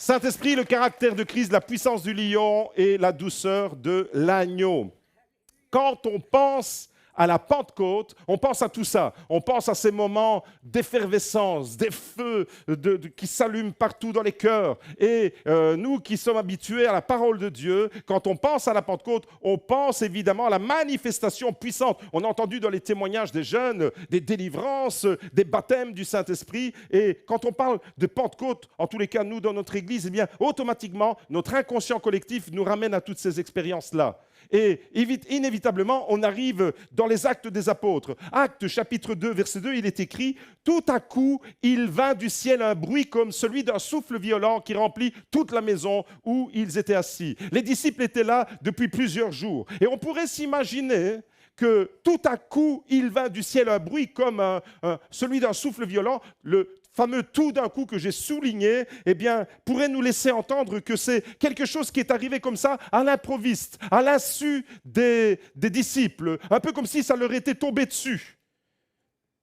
Saint-Esprit, le caractère de Christ, la puissance du lion et la douceur de l'agneau. Quand on pense à la Pentecôte, on pense à tout ça. On pense à ces moments d'effervescence, des feux qui s'allument partout dans les cœurs. Et nous qui sommes habitués à la parole de Dieu, quand on pense à la Pentecôte, on pense évidemment à la manifestation puissante. On a entendu dans les témoignages des jeunes, des délivrances, des baptêmes du Saint-Esprit. Et quand on parle de Pentecôte, en tous les cas, nous, dans notre Église, eh bien, automatiquement, notre inconscient collectif nous ramène à toutes ces expériences-là. Et inévitablement, on arrive dans les Actes des Apôtres. Actes chapitre 2, verset 2, il est écrit « Tout à coup, il vint du ciel un bruit comme celui d'un souffle violent qui remplit toute la maison où ils étaient assis. » Les disciples étaient là depuis plusieurs jours. Et on pourrait s'imaginer que tout à coup, il vint du ciel un bruit comme celui d'un souffle violent. Le fameux tout d'un coup que j'ai souligné, eh bien, pourrait nous laisser entendre que c'est quelque chose qui est arrivé comme ça à l'improviste, à l'insu des disciples, un peu comme si ça leur était tombé dessus,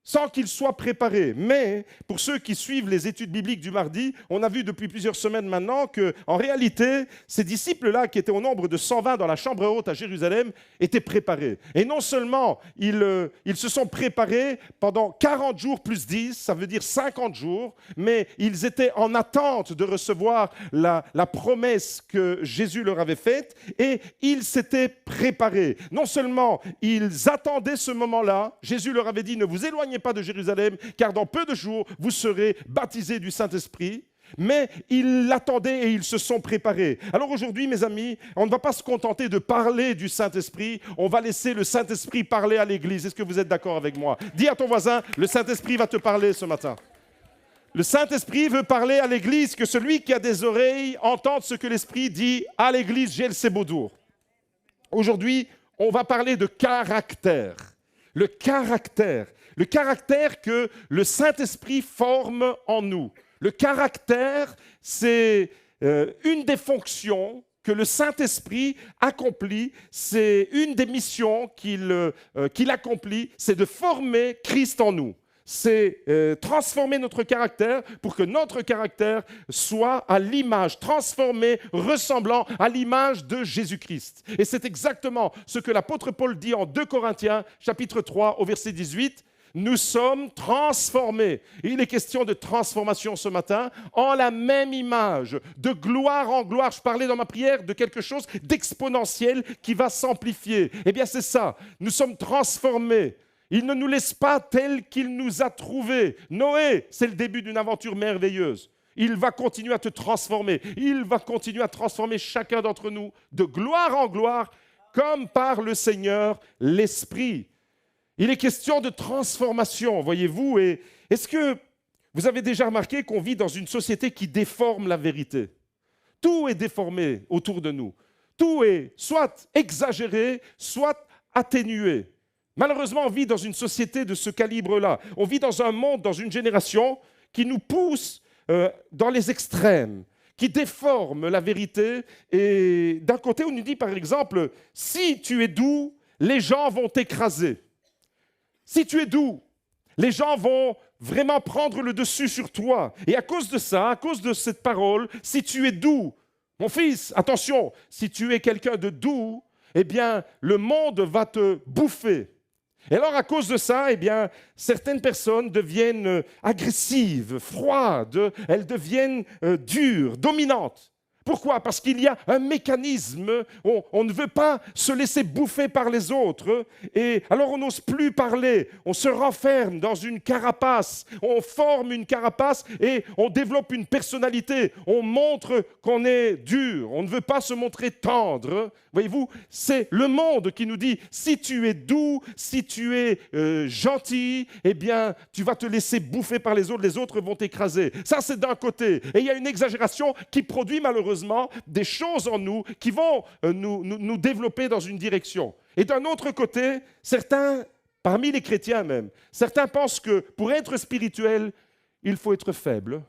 sans qu'ils soient préparés. Mais pour ceux qui suivent les études bibliques du mardi, on a vu depuis plusieurs semaines maintenant qu'en réalité, ces disciples-là, qui étaient au nombre de 120 dans la chambre haute à Jérusalem, étaient préparés. Et non seulement ils se sont préparés pendant 40 jours plus 10, ça veut dire 50 jours, mais ils étaient en attente de recevoir la promesse que Jésus leur avait faite, et ils s'étaient préparés. Non seulement ils attendaient ce moment-là, Jésus leur avait dit « Ne vous éloignez pas de Jérusalem, car dans peu de jours, vous serez baptisés du Saint-Esprit. » Mais ils l'attendaient et ils se sont préparés. Alors aujourd'hui, mes amis, on ne va pas se contenter de parler du Saint-Esprit, on va laisser le Saint-Esprit parler à l'Église. Est-ce que vous êtes d'accord avec moi? Dis à ton voisin, le Saint-Esprit va te parler ce matin. Le Saint-Esprit veut parler à l'Église, que celui qui a des oreilles entende ce que l'Esprit dit à l'Église. J'ai le Sébodour. Aujourd'hui, on va parler de caractère. Le caractère que le Saint-Esprit forme en nous. Le caractère, c'est une des fonctions que le Saint-Esprit accomplit, c'est une des missions qu'il accomplit, c'est de former Christ en nous. C'est transformer notre caractère pour que notre caractère soit à l'image, transformé, ressemblant à l'image de Jésus-Christ. Et c'est exactement ce que l'apôtre Paul dit en 2 Corinthiens, chapitre 3, au verset 18. Nous sommes transformés. Il est question de transformation ce matin en la même image, de gloire en gloire. Je parlais dans ma prière de quelque chose d'exponentiel qui va s'amplifier. Eh bien, c'est ça. Nous sommes transformés. Il ne nous laisse pas tel qu'il nous a trouvés. Noé, c'est le début d'une aventure merveilleuse. Il va continuer à te transformer. Il va continuer à transformer chacun d'entre nous de gloire en gloire, comme par le Seigneur l'Esprit. Il est question de transformation, voyez-vous. Et est-ce que vous avez déjà remarqué qu'on vit dans une société qui déforme la vérité? Tout est déformé autour de nous. Tout est soit exagéré, soit atténué. Malheureusement, on vit dans une société de ce calibre-là. On vit dans un monde, dans une génération qui nous pousse dans les extrêmes, qui déforme la vérité. Et d'un côté, on nous dit par exemple, si tu es doux, les gens vont t'écraser. Si tu es doux, les gens vont vraiment prendre le dessus sur toi. Et à cause de ça, à cause de cette parole, si tu es doux, mon fils, attention, si tu es quelqu'un de doux, eh bien, le monde va te bouffer. Et alors, à cause de ça, eh bien, certaines personnes deviennent agressives, froides, elles deviennent dures, dominantes. Pourquoi? Parce qu'il y a un mécanisme, on ne veut pas se laisser bouffer par les autres, et alors on n'ose plus parler, on se renferme dans une carapace, on forme une carapace et on développe une personnalité, on montre qu'on est dur, on ne veut pas se montrer tendre. Voyez-vous, c'est le monde qui nous dit, si tu es doux, si tu es gentil, eh bien, tu vas te laisser bouffer par les autres vont t'écraser. Ça, c'est d'un côté. Et il y a une exagération qui produit malheureusement des choses en nous qui vont nous développer dans une direction. Et d'un autre côté, certains, parmi les chrétiens même, certains pensent que pour être spirituel, il faut être faible,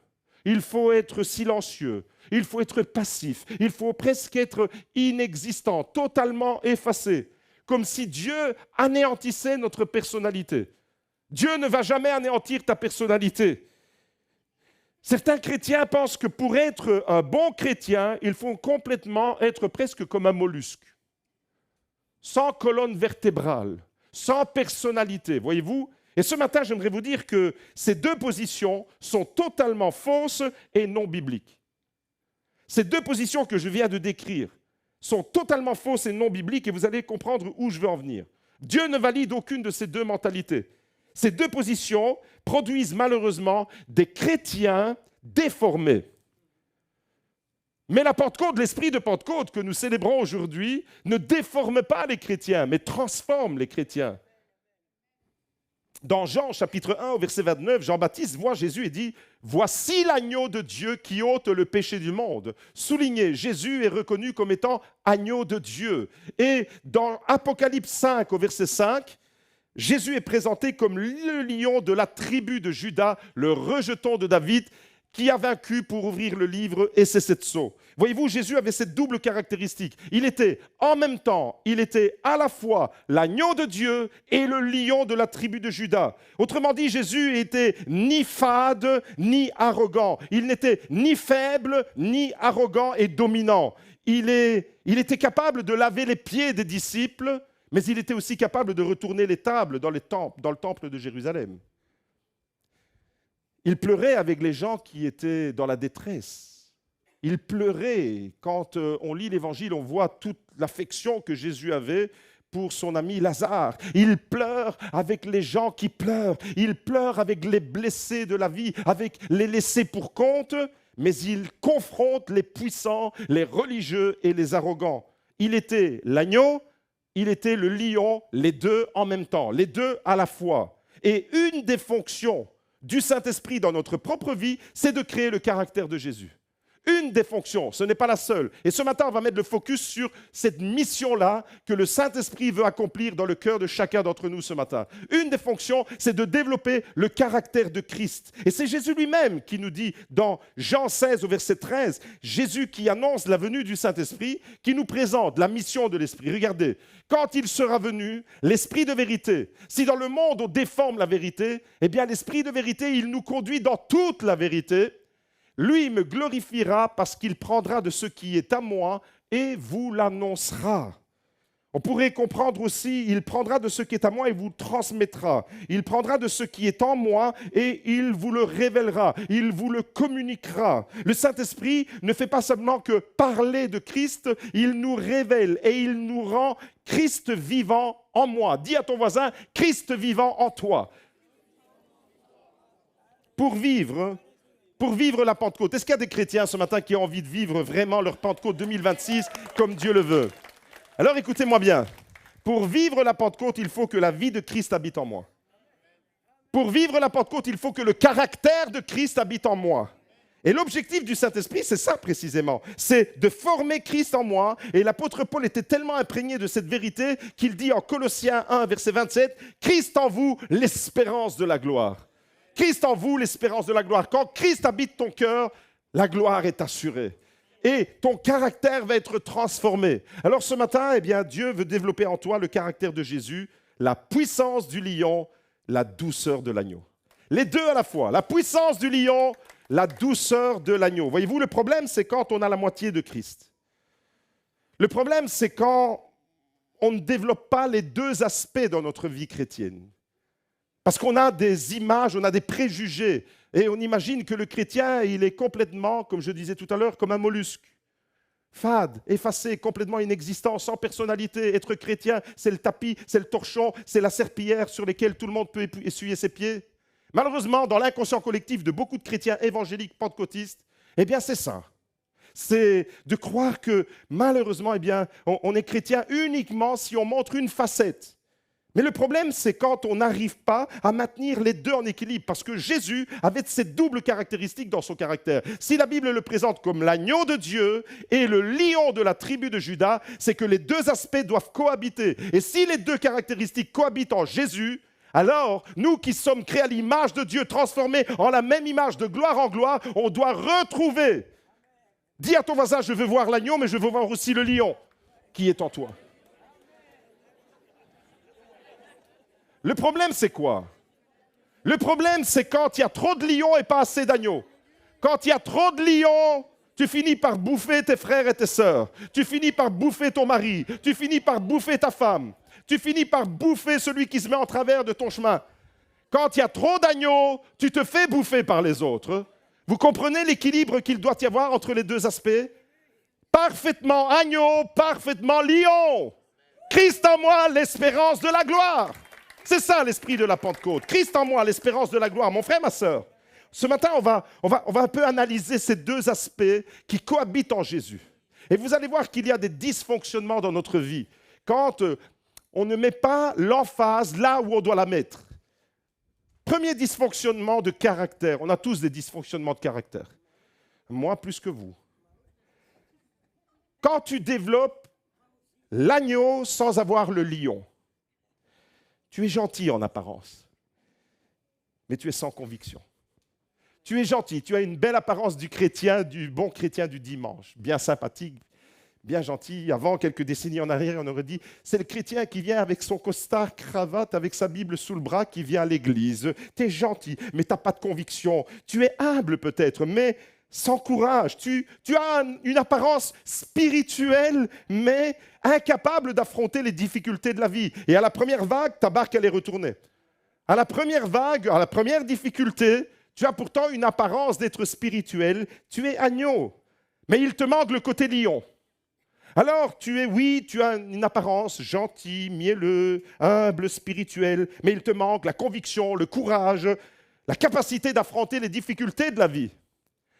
il faut être silencieux, il faut être passif, il faut presque être inexistant, totalement effacé, comme si Dieu anéantissait notre personnalité. Dieu ne va jamais anéantir ta personnalité. Certains chrétiens pensent que pour être un bon chrétien, il faut complètement être presque comme un mollusque, sans colonne vertébrale, sans personnalité, voyez-vous? Et ce matin, j'aimerais vous dire que ces deux positions sont totalement fausses et non bibliques. Ces deux positions que je viens de décrire sont totalement fausses et non bibliques et vous allez comprendre où je veux en venir. Dieu ne valide aucune de ces deux mentalités. Ces deux positions produisent malheureusement des chrétiens déformés. Mais la Pentecôte, l'esprit de Pentecôte que nous célébrons aujourd'hui, ne déforme pas les chrétiens, mais transforme les chrétiens. Dans Jean chapitre 1 au verset 29, Jean-Baptiste voit Jésus et dit « Voici l'agneau de Dieu qui ôte le péché du monde ». Souligné, Jésus est reconnu comme étant agneau de Dieu. Et dans Apocalypse 5 au verset 5, Jésus est présenté comme le lion de la tribu de Juda, le rejeton de David, qui a vaincu pour ouvrir le livre et ses 7 sceaux. Voyez-vous, Jésus avait cette double caractéristique. Il était en même temps, il était à la fois l'agneau de Dieu et le lion de la tribu de Juda. Autrement dit, Jésus était ni fade, ni arrogant. Il n'était ni faible, ni arrogant et dominant. Il était capable de laver les pieds des disciples, mais il était aussi capable de retourner les tables dans le temple de Jérusalem. Il pleurait avec les gens qui étaient dans la détresse. Il pleurait. Quand on lit l'Évangile, on voit toute l'affection que Jésus avait pour son ami Lazare. Il pleure avec les gens qui pleurent. Il pleure avec les blessés de la vie, avec les laissés pour compte, mais il confronte les puissants, les religieux et les arrogants. Il était l'agneau, il était le lion, les deux en même temps, les deux à la fois. Et une des fonctions du Saint-Esprit dans notre propre vie, c'est de créer le caractère de Jésus. Une des fonctions, ce n'est pas la seule. Et ce matin, on va mettre le focus sur cette mission-là que le Saint-Esprit veut accomplir dans le cœur de chacun d'entre nous ce matin. Une des fonctions, c'est de développer le caractère de Christ. Et c'est Jésus lui-même qui nous dit dans Jean 16 au verset 13, Jésus qui annonce la venue du Saint-Esprit, qui nous présente la mission de l'Esprit. Regardez, quand il sera venu, l'Esprit de vérité, si dans le monde on déforme la vérité, eh bien l'Esprit de vérité, il nous conduit dans toute la vérité. Lui me glorifiera parce qu'il prendra de ce qui est à moi et vous l'annoncera. On pourrait comprendre aussi, il prendra de ce qui est à moi et vous le transmettra. Il prendra de ce qui est en moi et il vous le révélera. Il vous le communiquera. Le Saint-Esprit ne fait pas seulement que parler de Christ, il nous révèle et il nous rend Christ vivant en moi. Dis à ton voisin, Christ vivant en toi. Pour vivre la Pentecôte. Est-ce qu'il y a des chrétiens ce matin qui ont envie de vivre vraiment leur Pentecôte 2026 comme Dieu le veut? Alors écoutez-moi bien. Pour vivre la Pentecôte, il faut que la vie de Christ habite en moi. Pour vivre la Pentecôte, il faut que le caractère de Christ habite en moi. Et l'objectif du Saint-Esprit, c'est ça précisément. C'est de former Christ en moi. Et l'apôtre Paul était tellement imprégné de cette vérité qu'il dit en Colossiens 1, verset 27, « Christ en vous, l'espérance de la gloire ». Christ en vous, l'espérance de la gloire. Quand Christ habite ton cœur, la gloire est assurée. Et ton caractère va être transformé. Alors ce matin, eh bien, Dieu veut développer en toi le caractère de Jésus, la puissance du lion, la douceur de l'agneau. Les deux à la fois, la puissance du lion, la douceur de l'agneau. Voyez-vous, le problème, c'est quand on a la moitié de Christ. Le problème, c'est quand on ne développe pas les deux aspects dans notre vie chrétienne. Parce qu'on a des images, on a des préjugés. Et on imagine que le chrétien, il est complètement, comme je disais tout à l'heure, comme un mollusque. Fade, effacé, complètement inexistant, sans personnalité. Être chrétien, c'est le tapis, c'est le torchon, c'est la serpillière sur laquelle tout le monde peut essuyer ses pieds. Malheureusement, dans l'inconscient collectif de beaucoup de chrétiens évangéliques pentecôtistes, eh bien c'est ça. C'est de croire que malheureusement, eh bien, on est chrétien uniquement si on montre une facette. Mais le problème, c'est quand on n'arrive pas à maintenir les deux en équilibre, parce que Jésus avait cette double caractéristique dans son caractère. Si la Bible le présente comme l'agneau de Dieu et le lion de la tribu de Juda, c'est que les deux aspects doivent cohabiter. Et si les deux caractéristiques cohabitent en Jésus, alors nous qui sommes créés à l'image de Dieu, transformés en la même image de gloire en gloire, on doit retrouver. Dis à ton voisin, je veux voir l'agneau, mais je veux voir aussi le lion qui est en toi. Le problème, c'est quoi? Le problème, c'est quand il y a trop de lions et pas assez d'agneaux. Quand il y a trop de lions, tu finis par bouffer tes frères et tes sœurs. Tu finis par bouffer ton mari. Tu finis par bouffer ta femme. Tu finis par bouffer celui qui se met en travers de ton chemin. Quand il y a trop d'agneaux, tu te fais bouffer par les autres. Vous comprenez l'équilibre qu'il doit y avoir entre les deux aspects? Parfaitement agneau, parfaitement lion. Christ en moi, l'espérance de la gloire. C'est ça l'esprit de la Pentecôte. Christ en moi, l'espérance de la gloire. Mon frère, ma sœur, ce matin, on va un peu analyser ces deux aspects qui cohabitent en Jésus. Et vous allez voir qu'il y a des dysfonctionnements dans notre vie quand on ne met pas l'emphase là où on doit la mettre. Premier dysfonctionnement de caractère. On a tous des dysfonctionnements de caractère. Moi, plus que vous. Quand tu développes l'agneau sans avoir le lion, tu es gentil en apparence, mais tu es sans conviction. Tu es gentil, tu as une belle apparence du chrétien, du bon chrétien du dimanche, bien sympathique, bien gentil. Avant, quelques décennies en arrière, on aurait dit, c'est le chrétien qui vient avec son costard, cravate, avec sa Bible sous le bras, qui vient à l'église. Tu es gentil, mais tu n'as pas de conviction. Tu es humble peut-être, mais sans courage. Tu as une apparence spirituelle, mais incapable d'affronter les difficultés de la vie. Et à la première vague, ta barque, elle est retournée. À la première vague, à la première difficulté, tu as pourtant une apparence d'être spirituel. Tu es agneau, mais il te manque le côté lion. Alors, tu as une apparence gentille, mielleux, humble, spirituel, mais il te manque la conviction, le courage, la capacité d'affronter les difficultés de la vie.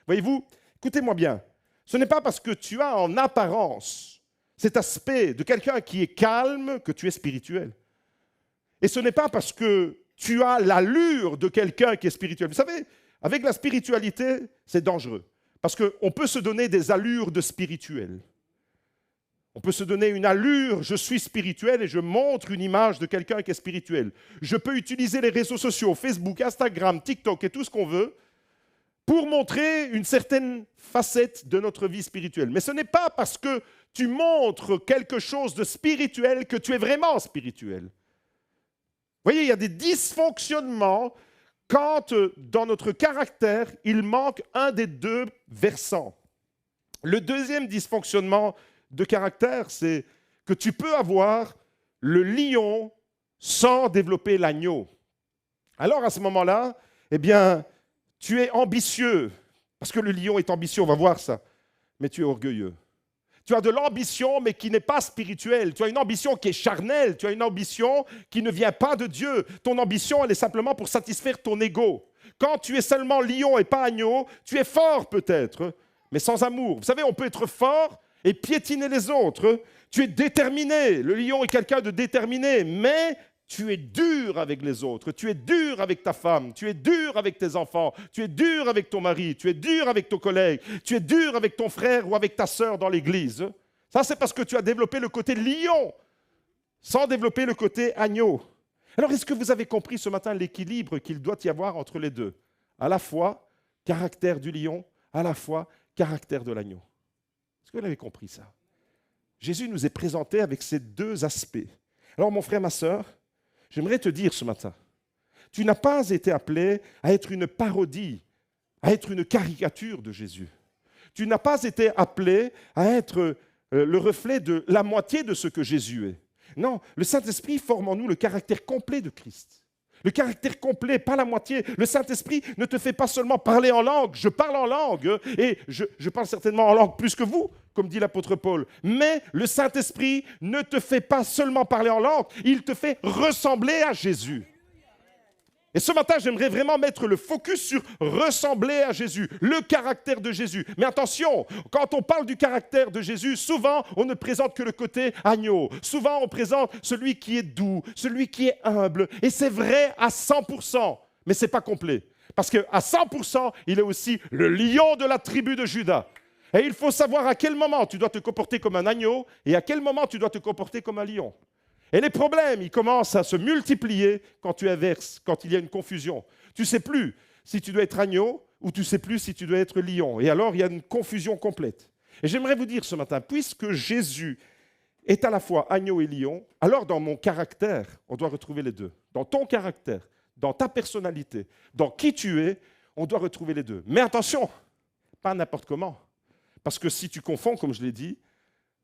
Voyez-vous, écoutez-moi bien, ce n'est pas parce que tu as en apparence cet aspect de quelqu'un qui est calme que tu es spirituel. Et ce n'est pas parce que tu as l'allure de quelqu'un qui est spirituel. Vous savez, avec la spiritualité, c'est dangereux. Parce qu'on peut se donner des allures de spirituel. On peut se donner une allure, je suis spirituel et je montre une image de quelqu'un qui est spirituel. Je peux utiliser les réseaux sociaux, Facebook, Instagram, TikTok et tout ce qu'on veut, pour montrer une certaine facette de notre vie spirituelle. Mais ce n'est pas parce que tu montres quelque chose de spirituel que tu es vraiment spirituel. Vous voyez, il y a des dysfonctionnements quand, dans notre caractère, il manque un des deux versants. Le deuxième dysfonctionnement de caractère, c'est que tu peux avoir le lion sans développer l'agneau. Alors, à ce moment-là, eh bien, tu es ambitieux, parce que le lion est ambitieux, on va voir ça, mais tu es orgueilleux. Tu as de l'ambition, mais qui n'est pas spirituelle. Tu as une ambition qui est charnelle, tu as une ambition qui ne vient pas de Dieu. Ton ambition, elle est simplement pour satisfaire ton ego. Quand tu es seulement lion et pas agneau, tu es fort peut-être, mais sans amour. Vous savez, on peut être fort et piétiner les autres. Tu es déterminé, le lion est quelqu'un de déterminé, mais tu es dur avec les autres, tu es dur avec ta femme, tu es dur avec tes enfants, tu es dur avec ton mari, tu es dur avec ton collègue, tu es dur avec ton frère ou avec ta sœur dans l'église. Ça, c'est parce que tu as développé le côté lion, sans développer le côté agneau. Alors, est-ce que vous avez compris ce matin l'équilibre qu'il doit y avoir entre les deux? À la fois, caractère du lion, à la fois, caractère de l'agneau. Est-ce que vous avez compris ça? Jésus nous est présenté avec ces deux aspects. Alors, mon frère, ma sœur, j'aimerais te dire ce matin, tu n'as pas été appelé à être une parodie, à être une caricature de Jésus. Tu n'as pas été appelé à être le reflet de la moitié de ce que Jésus est. Non, le Saint-Esprit forme en nous le caractère complet de Christ. Le caractère complet, pas la moitié. Le Saint-Esprit ne te fait pas seulement parler en langue. Je parle en langue et je parle certainement en langue plus que vous, comme dit l'apôtre Paul. Mais le Saint-Esprit ne te fait pas seulement parler en langue, il te fait ressembler à Jésus. Et ce matin, j'aimerais vraiment mettre le focus sur ressembler à Jésus, le caractère de Jésus. Mais attention, quand on parle du caractère de Jésus, souvent, on ne présente que le côté agneau. Souvent, on présente celui qui est doux, celui qui est humble. Et c'est vrai à 100%, mais ce n'est pas complet. Parce qu'à 100%, il est aussi le lion de la tribu de Juda. Et il faut savoir à quel moment tu dois te comporter comme un agneau et à quel moment tu dois te comporter comme un lion. Et les problèmes, ils commencent à se multiplier quand tu inverses, quand il y a une confusion. Tu ne sais plus si tu dois être agneau ou tu ne sais plus si tu dois être lion. Et alors, il y a une confusion complète. Et j'aimerais vous dire ce matin, puisque Jésus est à la fois agneau et lion, alors dans mon caractère, on doit retrouver les deux. Dans ton caractère, dans ta personnalité, dans qui tu es, on doit retrouver les deux. Mais attention, pas n'importe comment. Parce que si tu confonds, comme je l'ai dit,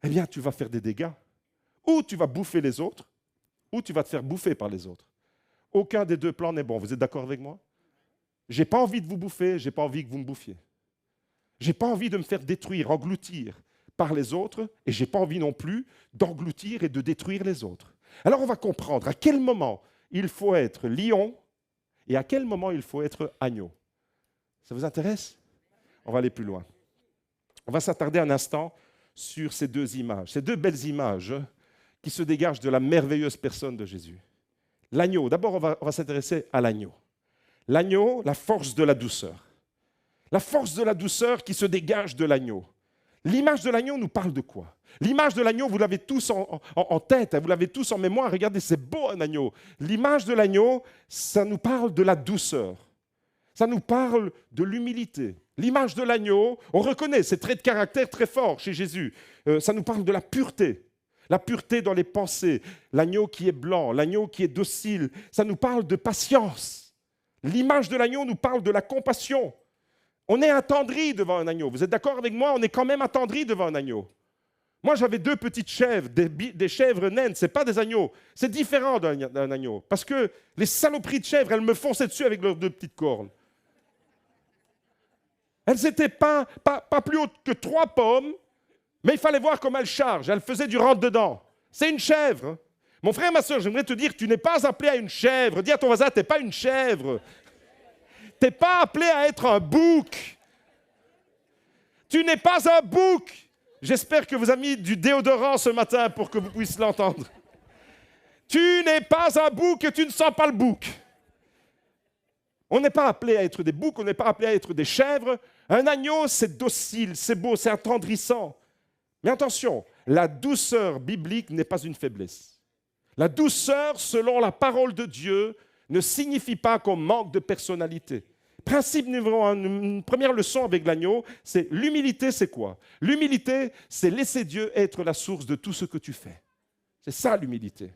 eh bien, tu vas faire des dégâts. Ou tu vas bouffer les autres, ou tu vas te faire bouffer par les autres. Aucun des deux plans n'est bon. Vous êtes d'accord avec moi? Je n'ai pas envie de vous bouffer, je n'ai pas envie que vous me bouffiez. Je n'ai pas envie de me faire détruire, engloutir par les autres, et je n'ai pas envie non plus d'engloutir et de détruire les autres. Alors on va comprendre à quel moment il faut être lion et à quel moment il faut être agneau. Ça vous intéresse? On va aller plus loin. On va s'attarder un instant sur ces deux images, ces deux belles images qui se dégagent de la merveilleuse personne de Jésus. L'agneau, d'abord on va s'intéresser à l'agneau. L'agneau, la force de la douceur. La force de la douceur qui se dégage de l'agneau. L'image de l'agneau nous parle de quoi? L'image de l'agneau, vous l'avez tous en tête, vous l'avez tous en mémoire. Regardez, c'est beau un agneau. L'image de l'agneau, ça nous parle de la douceur. Ça nous parle de l'humilité. L'image de l'agneau, on reconnaît ces traits de caractère très forts chez Jésus. Ça nous parle de la pureté. La pureté dans les pensées. L'agneau qui est blanc, l'agneau qui est docile. Ça nous parle de patience. L'image de l'agneau nous parle de la compassion. On est attendri devant un agneau. Vous êtes d'accord avec moi? On est quand même attendri devant un agneau. Moi, j'avais 2 petites chèvres, des chèvres naines. Ce n'est pas des agneaux. C'est différent d'un agneau. Parce que les saloperies de chèvres, elles me fonçaient dessus avec leurs 2 petites cornes. Elles n'étaient pas plus hautes que 3 pommes, mais il fallait voir comment elles chargent. Elles faisaient du rentre-dedans. C'est une chèvre. Mon frère, ma soeur, j'aimerais te dire, tu n'es pas appelé à une chèvre. Dis à ton voisin, tu n'es pas une chèvre. Tu n'es pas appelé à être un bouc. Tu n'es pas un bouc. J'espère que vous avez mis du déodorant ce matin pour que vous puissiez l'entendre. Tu n'es pas un bouc et tu ne sens pas le bouc. On n'est pas appelé à être des boucs, on n'est pas appelé à être des chèvres. Un agneau, c'est docile, c'est beau, c'est attendrissant. Mais attention, la douceur biblique n'est pas une faiblesse. La douceur, selon la parole de Dieu, ne signifie pas qu'on manque de personnalité. Principe numéro 1, une première leçon avec l'agneau, c'est l'humilité, c'est quoi? L'humilité, c'est laisser Dieu être la source de tout ce que tu fais. C'est ça l'humilité.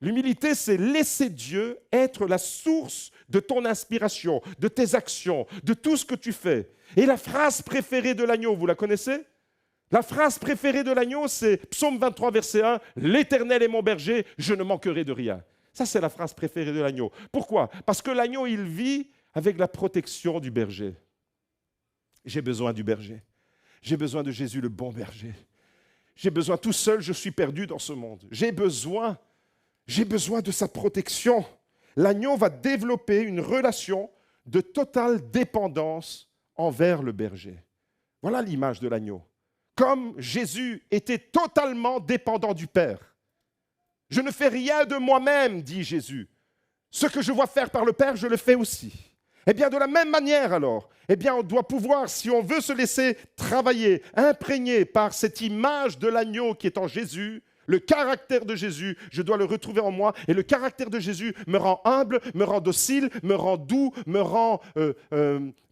L'humilité, c'est laisser Dieu être la source de ton inspiration, de tes actions, de tout ce que tu fais. Et la phrase préférée de l'agneau, vous la connaissez? La phrase préférée de l'agneau, c'est Psaume 23, verset 1, « L'Éternel est mon berger, je ne manquerai de rien ». Ça, c'est la phrase préférée de l'agneau. Pourquoi? Parce que l'agneau, il vit avec la protection du berger. J'ai besoin du berger. J'ai besoin de Jésus, le bon berger. J'ai besoin, tout seul, je suis perdu dans ce monde. J'ai besoin de sa protection. L'agneau va développer une relation de totale dépendance envers le berger. Voilà l'image de l'agneau. Comme Jésus était totalement dépendant du Père. Je ne fais rien de moi-même, dit Jésus. Ce que je vois faire par le Père, je le fais aussi. Eh bien, de la même manière alors, eh bien, on doit pouvoir, si on veut se laisser travailler, imprégner par cette image de l'agneau qui est en Jésus, le caractère de Jésus, je dois le retrouver en moi. Et le caractère de Jésus me rend humble, me rend docile, me rend doux, me rend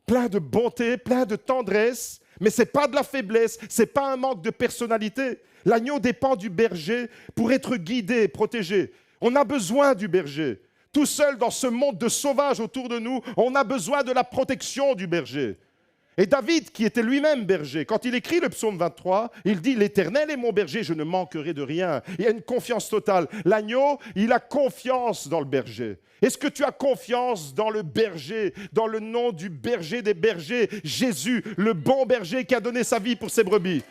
plein de bonté, plein de tendresse. Mais ce n'est pas de la faiblesse, ce n'est pas un manque de personnalité. L'agneau dépend du berger pour être guidé, protégé. On a besoin du berger. Tout seul dans ce monde de sauvages autour de nous, on a besoin de la protection du berger. Et David, qui était lui-même berger, quand il écrit le psaume 23, il dit « L'Éternel est mon berger, je ne manquerai de rien ». Il y a une confiance totale. L'agneau, il a confiance dans le berger. Est-ce que tu as confiance dans le berger, dans le nom du berger des bergers, Jésus, le bon berger qui a donné sa vie pour ses brebis?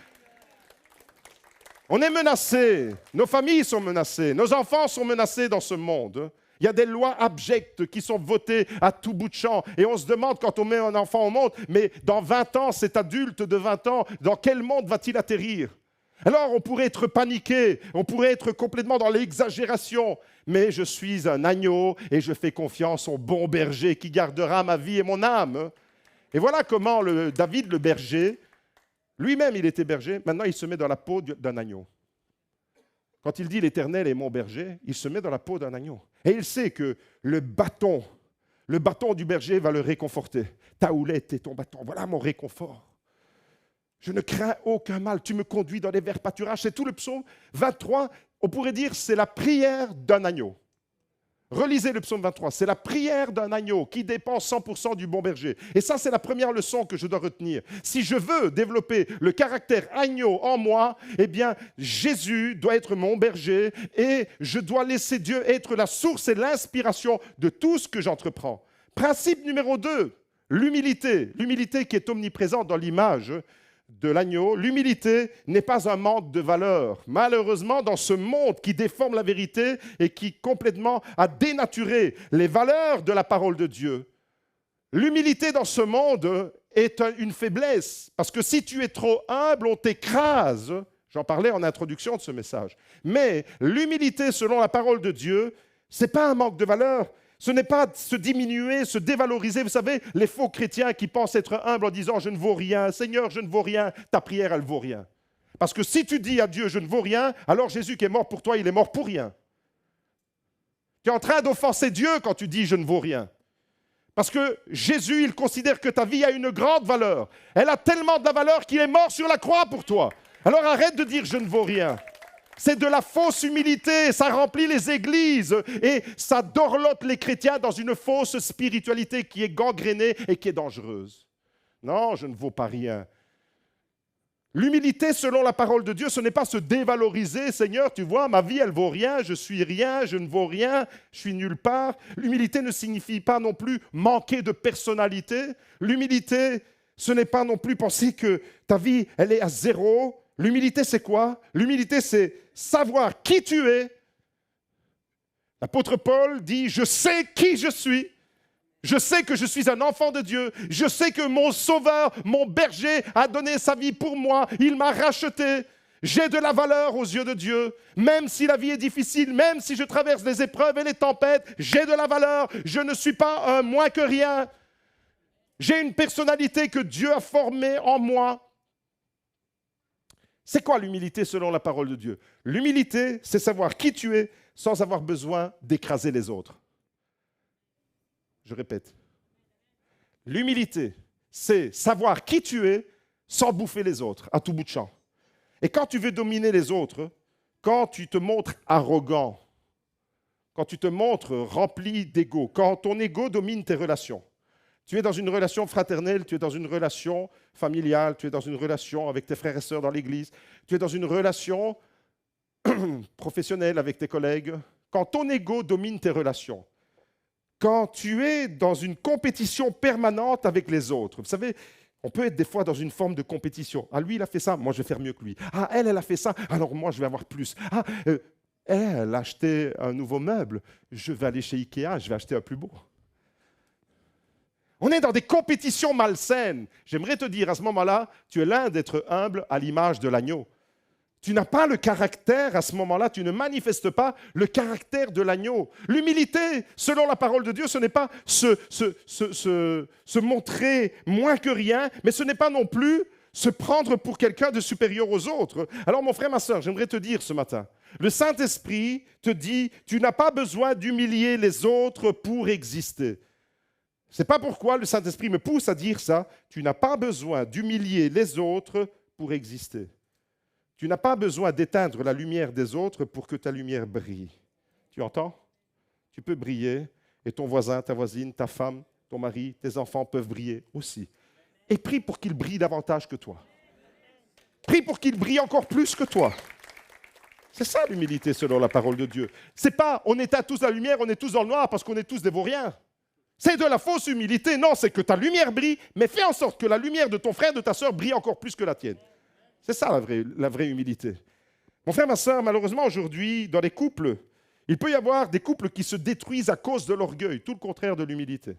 On est menacés, nos familles sont menacées, nos enfants sont menacés dans ce monde. Il y a des lois abjectes qui sont votées à tout bout de champ. Et on se demande, quand on met un enfant au monde, mais dans 20 ans, cet adulte de 20 ans, dans quel monde va-t-il atterrir? Alors, on pourrait être paniqué, on pourrait être complètement dans l'exagération. Mais je suis un agneau et je fais confiance au bon berger qui gardera ma vie et mon âme. Et voilà comment David, le berger, lui-même, il était berger. Maintenant, il se met dans la peau d'un agneau. Quand il dit « l'Éternel est mon berger », il se met dans la peau d'un agneau. Et il sait que le bâton du berger va le réconforter. Ta houlette et ton bâton, voilà mon réconfort. Je ne crains aucun mal, tu me conduis dans les verts pâturages. C'est tout le psaume 23, on pourrait dire c'est la prière d'un agneau. Relisez le psaume 23. C'est la prière d'un agneau qui dépend 100% du bon berger. Et ça, c'est la première leçon que je dois retenir. Si je veux développer le caractère agneau en moi, eh bien, Jésus doit être mon berger et je dois laisser Dieu être la source et l'inspiration de tout ce que j'entreprends. Principe numéro 2, l'humilité. L'humilité qui est omniprésente dans l'image de l'agneau. L'humilité n'est pas un manque de valeur. Malheureusement, dans ce monde qui déforme la vérité et qui complètement a dénaturé les valeurs de la parole de Dieu, l'humilité dans ce monde est une faiblesse. Parce que si tu es trop humble, on t'écrase. J'en parlais en introduction de ce message. Mais l'humilité, selon la parole de Dieu, ce n'est pas un manque de valeur. Ce n'est pas se diminuer, se dévaloriser. Vous savez, les faux chrétiens qui pensent être humbles en disant « je ne vaux rien, Seigneur, je ne vaux rien », ta prière, elle ne vaut rien. Parce que si tu dis à Dieu « je ne vaux rien », alors Jésus qui est mort pour toi, il est mort pour rien. Tu es en train d'offenser Dieu quand tu dis « je ne vaux rien ». Parce que Jésus, il considère que ta vie a une grande valeur. Elle a tellement de la valeur qu'il est mort sur la croix pour toi. Alors arrête de dire « je ne vaux rien ». C'est de la fausse humilité, ça remplit les églises et ça dorlote les chrétiens dans une fausse spiritualité qui est gangrénée et qui est dangereuse. Non, je ne vaux pas rien. L'humilité, selon la parole de Dieu, ce n'est pas se dévaloriser. Seigneur, tu vois, ma vie, elle vaut rien, je suis rien, je ne vaux rien, je suis nulle part. L'humilité ne signifie pas non plus manquer de personnalité. L'humilité, ce n'est pas non plus penser que ta vie, elle est à zéro. L'humilité, c'est quoi? L'humilité, c'est savoir qui tu es. L'apôtre Paul dit « Je sais qui je suis. Je sais que je suis un enfant de Dieu. Je sais que mon sauveur, mon berger, a donné sa vie pour moi. Il m'a racheté. J'ai de la valeur aux yeux de Dieu. Même si la vie est difficile, même si je traverse les épreuves et les tempêtes, j'ai de la valeur. Je ne suis pas un moins que rien. J'ai une personnalité que Dieu a formée en moi. » C'est quoi l'humilité selon la parole de Dieu? L'humilité, c'est savoir qui tu es sans avoir besoin d'écraser les autres. Je répète. L'humilité, c'est savoir qui tu es sans bouffer les autres à tout bout de champ. Et quand tu veux dominer les autres, quand tu te montres arrogant, quand tu te montres rempli d'ego, quand ton ego domine tes relations, tu es dans une relation fraternelle, tu es dans une relation familiale, tu es dans une relation avec tes frères et sœurs dans l'église, tu es dans une relation professionnelle avec tes collègues. Quand ton ego domine tes relations, quand tu es dans une compétition permanente avec les autres, vous savez, on peut être des fois dans une forme de compétition. Ah, lui, il a fait ça, moi, je vais faire mieux que lui. Ah, elle a fait ça, alors moi, je vais avoir plus. Ah, elle a acheté un nouveau meuble, je vais aller chez Ikea, je vais acheter un plus beau. On est dans des compétitions malsaines. J'aimerais te dire, à ce moment-là, tu es loin d'être humble à l'image de l'agneau. Tu n'as pas le caractère, à ce moment-là, tu ne manifestes pas le caractère de l'agneau. L'humilité, selon la parole de Dieu, ce n'est pas se montrer moins que rien, mais ce n'est pas non plus se prendre pour quelqu'un de supérieur aux autres. Alors, mon frère, ma soeur, j'aimerais te dire ce matin, le Saint-Esprit te dit, tu n'as pas besoin d'humilier les autres pour exister. Ce n'est pas pourquoi le Saint-Esprit me pousse à dire ça. Tu n'as pas besoin d'humilier les autres pour exister. Tu n'as pas besoin d'éteindre la lumière des autres pour que ta lumière brille. Tu entends? Tu peux briller et ton voisin, ta voisine, ta femme, ton mari, tes enfants peuvent briller aussi. Et prie pour qu'ils brillent davantage que toi. Prie pour qu'ils brillent encore plus que toi. C'est ça l'humilité selon la parole de Dieu. C'est pas on éteint tous la lumière, on est tous dans le noir parce qu'on est tous des vauriens. C'est de la fausse humilité. Non, c'est que ta lumière brille, mais fais en sorte que la lumière de ton frère, de ta sœur brille encore plus que la tienne. C'est ça la vraie humilité. Mon frère, ma sœur, malheureusement aujourd'hui, dans les couples, il peut y avoir des couples qui se détruisent à cause de l'orgueil, tout le contraire de l'humilité.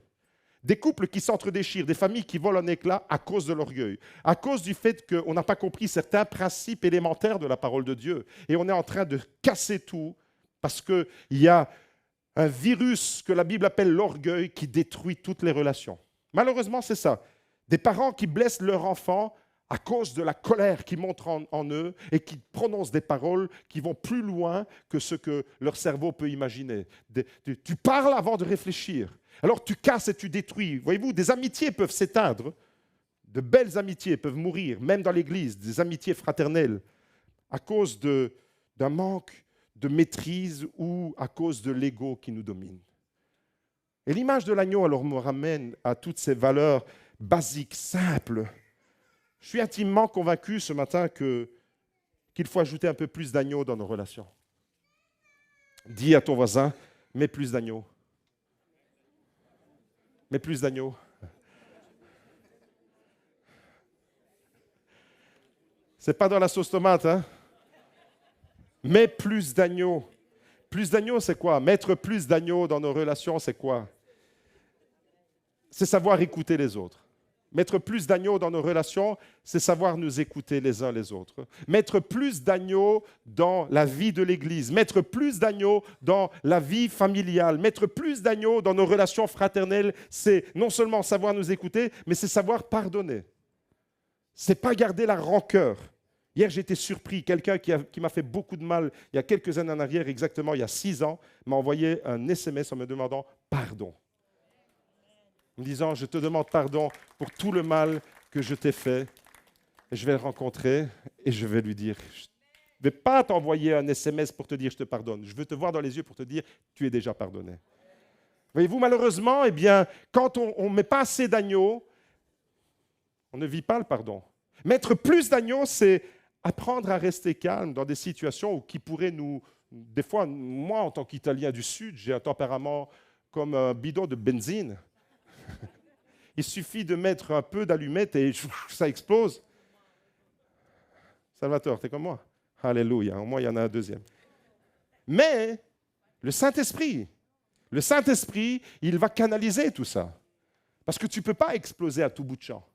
Des couples qui s'entredéchirent, des familles qui volent en éclats à cause de l'orgueil, à cause du fait qu'on n'a pas compris certains principes élémentaires de la parole de Dieu. Et on est en train de casser tout parce qu'il y a un virus que la Bible appelle l'orgueil qui détruit toutes les relations. Malheureusement, c'est ça. Des parents qui blessent leur enfant à cause de la colère qui monte en eux et qui prononcent des paroles qui vont plus loin que ce que leur cerveau peut imaginer. Tu parles avant de réfléchir. Alors tu casses et tu détruis. Voyez-vous, des amitiés peuvent s'éteindre. De belles amitiés peuvent mourir, même dans l'Église, des amitiés fraternelles, à cause d'un manque de maîtrise ou à cause de l'ego qui nous domine. Et l'image de l'agneau, alors, me ramène à toutes ces valeurs basiques, simples. Je suis intimement convaincu ce matin qu'il faut ajouter un peu plus d'agneau dans nos relations. Dis à ton voisin, mets plus d'agneau. Mets plus d'agneau. C'est pas dans la sauce tomate, hein? Mets plus d'agneau. Plus d'agneau, c'est quoi? Mettre plus d'agneau dans nos relations, c'est quoi? C'est savoir écouter les autres. Mettre plus d'agneau dans nos relations, c'est savoir nous écouter les uns les autres. Mettre plus d'agneau dans la vie de l'Église. Mettre plus d'agneau dans la vie familiale. Mettre plus d'agneau dans nos relations fraternelles, c'est non seulement savoir nous écouter, mais c'est savoir pardonner. C'est pas garder la rancœur. Hier, j'ai été surpris. Quelqu'un qui m'a fait beaucoup de mal, il y a quelques années en arrière, exactement il y a 6 ans, m'a envoyé un SMS en me demandant pardon. En me disant, je te demande pardon pour tout le mal que je t'ai fait. Et je vais le rencontrer et je vais lui dire, je ne vais pas t'envoyer un SMS pour te dire je te pardonne. Je veux te voir dans les yeux pour te dire tu es déjà pardonné. Voyez-vous, malheureusement, eh bien, quand on ne met pas assez d'agneau, on ne vit pas le pardon. Mettre plus d'agneau, c'est apprendre à rester calme dans des situations qui pourraient nous... Des fois, moi, en tant qu'Italien du Sud, j'ai un tempérament comme un bidon de benzine. Il suffit de mettre un peu d'allumette et ça explose. Salvatore, t'es comme moi? Alléluia, au moins il y en a un deuxième. Mais le Saint-Esprit, il va canaliser tout ça. Parce que tu ne peux pas exploser à tout bout de champ.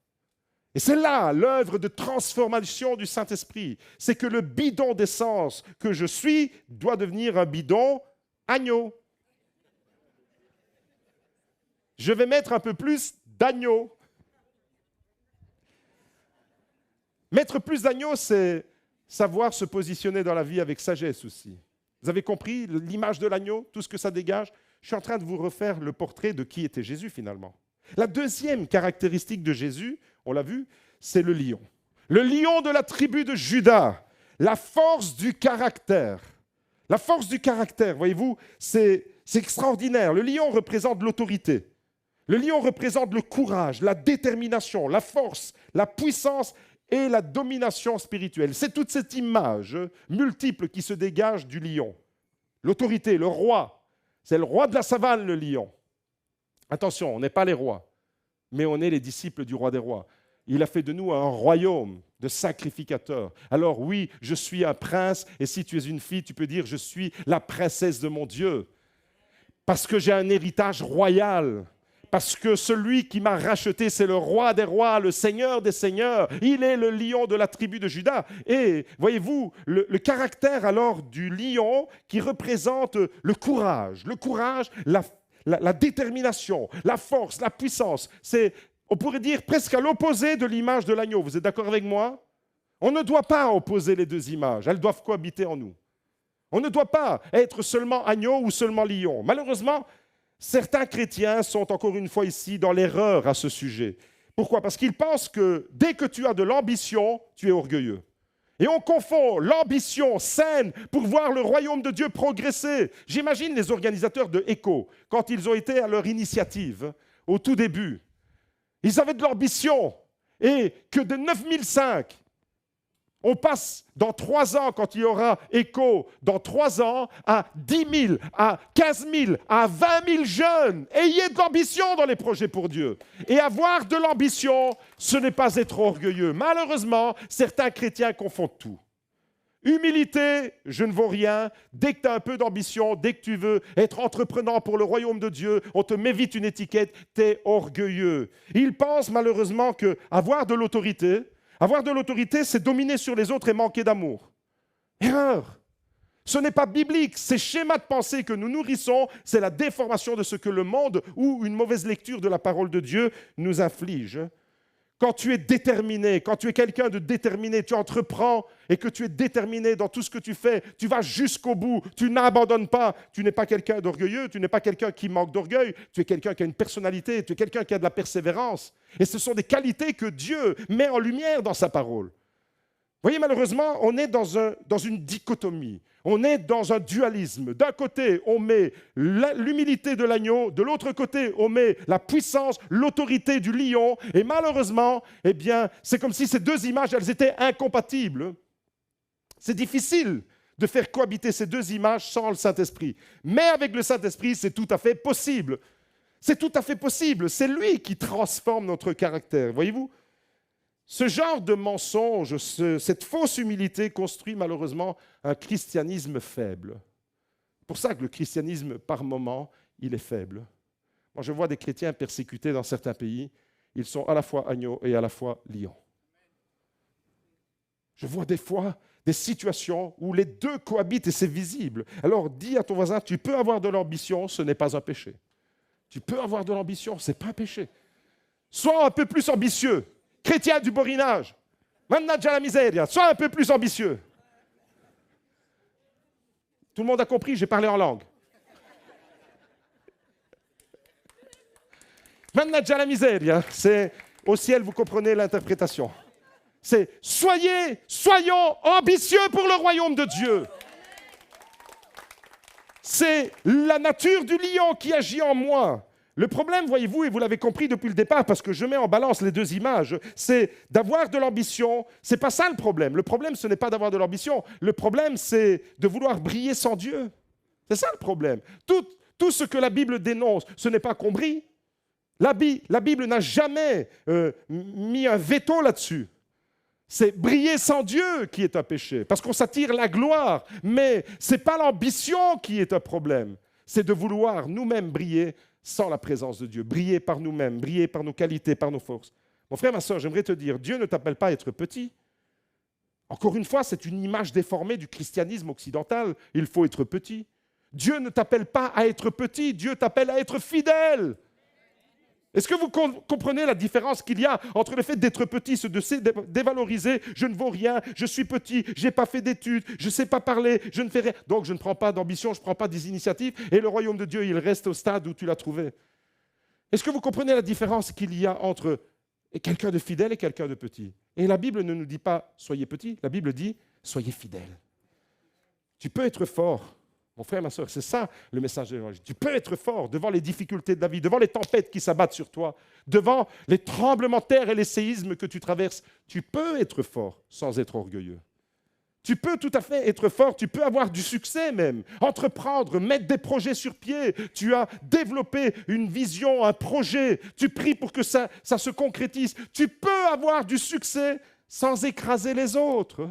Et c'est là l'œuvre de transformation du Saint-Esprit. C'est que le bidon d'essence que je suis doit devenir un bidon agneau. Je vais mettre un peu plus d'agneau. Mettre plus d'agneau, c'est savoir se positionner dans la vie avec sagesse aussi. Vous avez compris l'image de l'agneau, tout ce que ça dégage? Je suis en train de vous refaire le portrait de qui était Jésus finalement. La deuxième caractéristique de Jésus, on l'a vu, c'est le lion. Le lion de la tribu de Juda, la force du caractère. La force du caractère, voyez-vous, c'est extraordinaire. Le lion représente l'autorité. Le lion représente le courage, la détermination, la force, la puissance et la domination spirituelle. C'est toute cette image multiple qui se dégage du lion. L'autorité, le roi, c'est le roi de la savane, le lion. Attention, on n'est pas les rois, mais on est les disciples du roi des rois. Il a fait de nous un royaume de sacrificateurs. Alors oui, je suis un prince, et si tu es une fille, tu peux dire, je suis la princesse de mon Dieu. Parce que j'ai un héritage royal. Parce que celui qui m'a racheté, c'est le roi des rois, le seigneur des seigneurs. Il est le lion de la tribu de Juda. Et voyez-vous, le caractère alors du lion qui représente le courage, la détermination, la force, la puissance. C'est, on pourrait dire, presque à l'opposé de l'image de l'agneau. Vous êtes d'accord avec moi? On ne doit pas opposer les deux images. Elles doivent cohabiter en nous. On ne doit pas être seulement agneau ou seulement lion. Malheureusement, certains chrétiens sont encore une fois ici dans l'erreur à ce sujet. Pourquoi? Parce qu'ils pensent que dès que tu as de l'ambition, tu es orgueilleux. Et on confond l'ambition saine pour voir le royaume de Dieu progresser. J'imagine les organisateurs de ECHO, quand ils ont été à leur initiative, au tout début, ils avaient de l'ambition. Et que de 9005, on passe dans 3 ans, quand il y aura ECHO, dans 3 ans, à 10 000, à 15 000, à 20 000 jeunes. Ayez de l'ambition dans les projets pour Dieu. Et avoir de l'ambition, ce n'est pas être orgueilleux. Malheureusement, certains chrétiens confondent tout. Humilité, je ne vaux rien. Dès que tu as un peu d'ambition, dès que tu veux être entreprenant pour le royaume de Dieu, on te met vite une étiquette, tu es orgueilleux. Ils pensent malheureusement qu'avoir de l'autorité, c'est dominer sur les autres et manquer d'amour. Erreur. Ce n'est pas biblique. Ces schémas de pensée que nous nourrissons, c'est la déformation de ce que le monde ou une mauvaise lecture de la parole de Dieu nous inflige. Quand tu es déterminé, quand tu es quelqu'un de déterminé, tu entreprends et que tu es déterminé dans tout ce que tu fais, tu vas jusqu'au bout, tu n'abandonnes pas, tu n'es pas quelqu'un d'orgueilleux, tu n'es pas quelqu'un qui manque d'orgueil, tu es quelqu'un qui a une personnalité, tu es quelqu'un qui a de la persévérance. Et ce sont des qualités que Dieu met en lumière dans sa parole. Vous voyez, malheureusement, on est dans une dichotomie. On est dans un dualisme. D'un côté, on met l'humilité de l'agneau, de l'autre côté, on met la puissance, l'autorité du lion, et malheureusement, eh bien, c'est comme si ces deux images, elles étaient incompatibles. C'est difficile de faire cohabiter ces deux images sans le Saint-Esprit. Mais avec le Saint-Esprit, c'est tout à fait possible. C'est tout à fait possible. C'est lui qui transforme notre caractère. Voyez-vous ? Ce genre de mensonge, cette fausse humilité construit malheureusement un christianisme faible. C'est pour ça que le christianisme, par moment, il est faible. Moi, je vois des chrétiens persécutés dans certains pays. Ils sont à la fois agneaux et à la fois lions. Je vois des fois des situations où les deux cohabitent et c'est visible. Alors, dis à ton voisin, tu peux avoir de l'ambition, ce n'est pas un péché. Tu peux avoir de l'ambition, ce n'est pas un péché. Sois un peu plus ambitieux. Chrétien du borinage, mannaggia la miseria, sois un peu plus ambitieux. Tout le monde a compris, j'ai parlé en langue. Mannaggia la miseria, c'est au ciel, vous comprenez l'interprétation. C'est soyons ambitieux pour le royaume de Dieu. C'est la nature du lion qui agit en moi. Le problème, voyez-vous, et vous l'avez compris depuis le départ, parce que je mets en balance les deux images, c'est d'avoir de l'ambition. Ce n'est pas ça le problème. Le problème, ce n'est pas d'avoir de l'ambition. Le problème, c'est de vouloir briller sans Dieu. C'est ça le problème. Tout ce que la Bible dénonce, ce n'est pas qu'on brille. La Bible n'a jamais mis un veto là-dessus. C'est briller sans Dieu qui est un péché, parce qu'on s'attire la gloire. Mais ce n'est pas l'ambition qui est un problème. C'est de vouloir nous-mêmes briller sans la présence de Dieu, briller par nous-mêmes, briller par nos qualités, par nos forces. Mon frère, ma soeur, j'aimerais te dire, Dieu ne t'appelle pas à être petit. Encore une fois, c'est une image déformée du christianisme occidental. Il faut être petit. Dieu ne t'appelle pas à être petit, Dieu t'appelle à être fidèle. Est-ce que vous comprenez la différence qu'il y a entre le fait d'être petit, se dévaloriser, je ne vaux rien, je suis petit, je n'ai pas fait d'études, je ne sais pas parler, je ne fais rien, donc je ne prends pas d'ambition, je ne prends pas des initiatives, et le royaume de Dieu, il reste au stade où tu l'as trouvé. Est-ce que vous comprenez la différence qu'il y a entre quelqu'un de fidèle et quelqu'un de petit? Et la Bible ne nous dit pas « soyez petit », la Bible dit « soyez fidèle ». Tu peux être fort. Mon frère, ma soeur, c'est ça le message de l'Évangile. Tu peux être fort devant les difficultés de la vie, devant les tempêtes qui s'abattent sur toi, devant les tremblements de terre et les séismes que tu traverses. Tu peux être fort sans être orgueilleux. Tu peux tout à fait être fort, tu peux avoir du succès même, entreprendre, mettre des projets sur pied. Tu as développé une vision, un projet. Tu pries pour que ça se concrétise. Tu peux avoir du succès sans écraser les autres.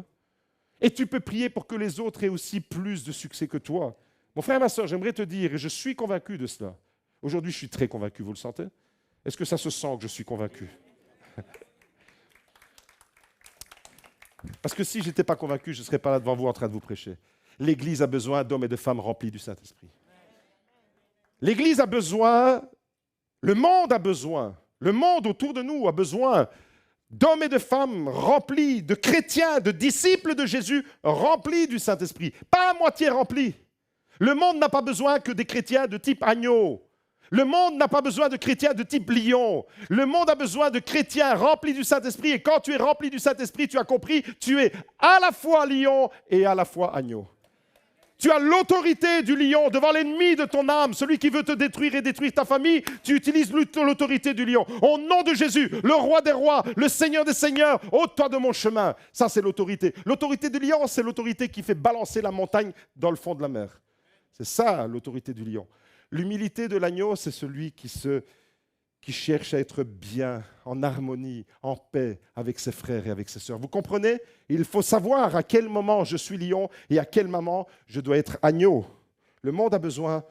Et tu peux prier pour que les autres aient aussi plus de succès que toi. Mon frère, ma soeur, j'aimerais te dire, et je suis convaincu de cela. Aujourd'hui, je suis très convaincu, vous le sentez? Est-ce que ça se sent que je suis convaincu? Parce que si je n'étais pas convaincu, je ne serais pas là devant vous en train de vous prêcher. L'Église a besoin d'hommes et de femmes remplis du Saint-Esprit. L'Église a besoin, le monde autour de nous a besoin d'hommes et de femmes remplis, de chrétiens, de disciples de Jésus, remplis du Saint-Esprit. Pas à moitié remplis. Le monde n'a pas besoin que des chrétiens de type agneau. Le monde n'a pas besoin de chrétiens de type lion. Le monde a besoin de chrétiens remplis du Saint-Esprit. Et quand tu es rempli du Saint-Esprit, tu as compris, tu es à la fois lion et à la fois agneau. Tu as l'autorité du lion devant l'ennemi de ton âme, celui qui veut te détruire et détruire ta famille. Tu utilises l'autorité du lion. Au nom de Jésus, le roi des rois, le seigneur des seigneurs, ôte-toi de mon chemin. Ça, c'est l'autorité. L'autorité du lion, c'est l'autorité qui fait balancer la montagne dans le fond de la mer. C'est ça, l'autorité du lion. L'humilité de l'agneau, c'est celui qui cherche à être bien, en harmonie, en paix avec ses frères et avec ses sœurs. Vous comprenez? Il faut savoir à quel moment je suis lion et à quel moment je dois être agneau. Le monde a besoin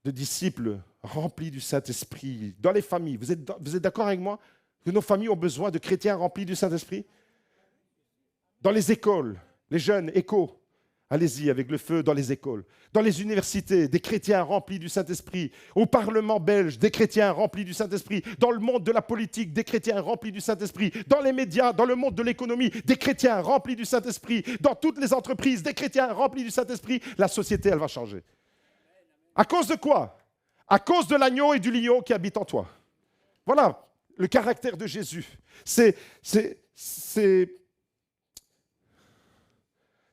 de disciples remplis du Saint-Esprit. Dans les familles, vous êtes d'accord avec moi que nos familles ont besoin de chrétiens remplis du Saint-Esprit? Dans les écoles, les jeunes, échos. Allez-y avec le feu dans les écoles. Dans les universités, des chrétiens remplis du Saint-Esprit. Au Parlement belge, des chrétiens remplis du Saint-Esprit. Dans le monde de la politique, des chrétiens remplis du Saint-Esprit. Dans les médias, dans le monde de l'économie, des chrétiens remplis du Saint-Esprit. Dans toutes les entreprises, des chrétiens remplis du Saint-Esprit. La société, elle va changer. À cause de quoi? À cause de l'agneau et du lion qui habitent en toi. Voilà le caractère de C'est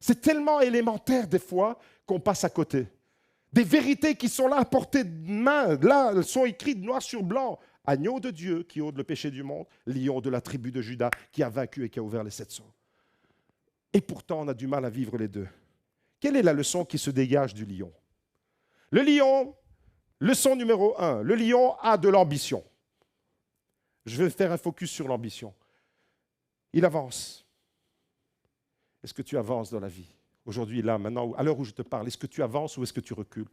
C'est tellement élémentaire des fois qu'on passe à côté. Des vérités qui sont là à portée de main. Là, elles sont écrites noir sur blanc. Agneau de Dieu qui ôte le péché du monde, lion de la tribu de Juda qui a vaincu et qui a ouvert les 7 sceaux. Et pourtant, on a du mal à vivre les deux. Quelle est la leçon qui se dégage du lion? Le lion, leçon numéro 1, le lion a de l'ambition. Je vais faire un focus sur l'ambition. Il avance. Est-ce que tu avances dans la vie? Aujourd'hui, là, maintenant, à l'heure où je te parle, est-ce que tu avances ou est-ce que tu recules?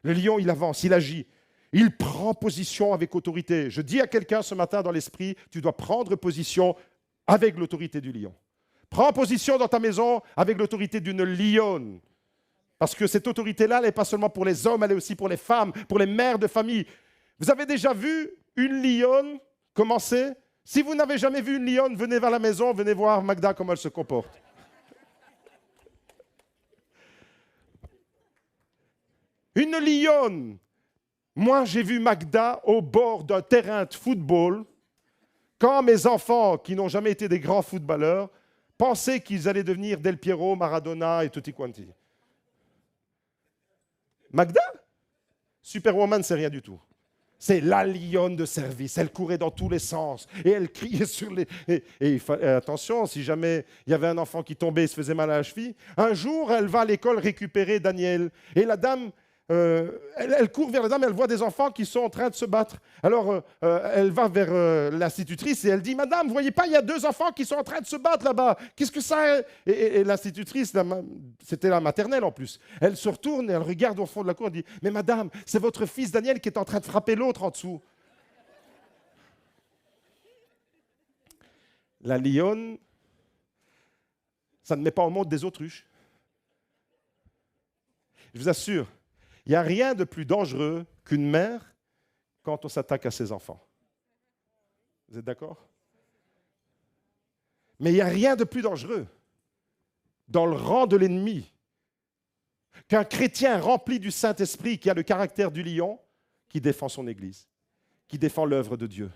Le lion, il avance, il agit. Il prend position avec autorité. Je dis à quelqu'un ce matin dans l'esprit, tu dois prendre position avec l'autorité du lion. Prends position dans ta maison avec l'autorité d'une lionne. Parce que cette autorité-là, elle n'est pas seulement pour les hommes, elle est aussi pour les femmes, pour les mères de famille. Vous avez déjà vu une lionne commencer? Si vous n'avez jamais vu une lionne, venez vers la maison, venez voir Magda comment elle se comporte. Une lionne. Moi, j'ai vu Magda au bord d'un terrain de football quand mes enfants, qui n'ont jamais été des grands footballeurs, pensaient qu'ils allaient devenir Del Piero, Maradona et tutti quanti. Magda, Superwoman, c'est rien du tout. C'est la lionne de service. Elle courait dans tous les sens et elle criait sur les... attention, si jamais il y avait un enfant qui tombait et se faisait mal à la cheville, un jour, elle va à l'école récupérer Daniel. Et la dame, elle court vers la dame, elle voit des enfants qui sont en train de se battre. Alors, elle va vers l'institutrice et elle dit « Madame, vous ne voyez pas, il y a 2 enfants qui sont en train de se battre là-bas. Qu'est-ce que ça est ?» Et l'institutrice, c'était la maternelle en plus, elle se retourne et elle regarde au fond de la cour et dit « Mais madame, c'est votre fils Daniel qui est en train de frapper l'autre en dessous. » La lionne, ça ne met pas au monde des autruches. Je vous assure, il n'y a rien de plus dangereux qu'une mère quand on s'attaque à ses enfants. Vous êtes d'accord? Mais il n'y a rien de plus dangereux dans le rang de l'ennemi qu'un chrétien rempli du Saint-Esprit qui a le caractère du lion, qui défend son Église, qui défend l'œuvre de Dieu.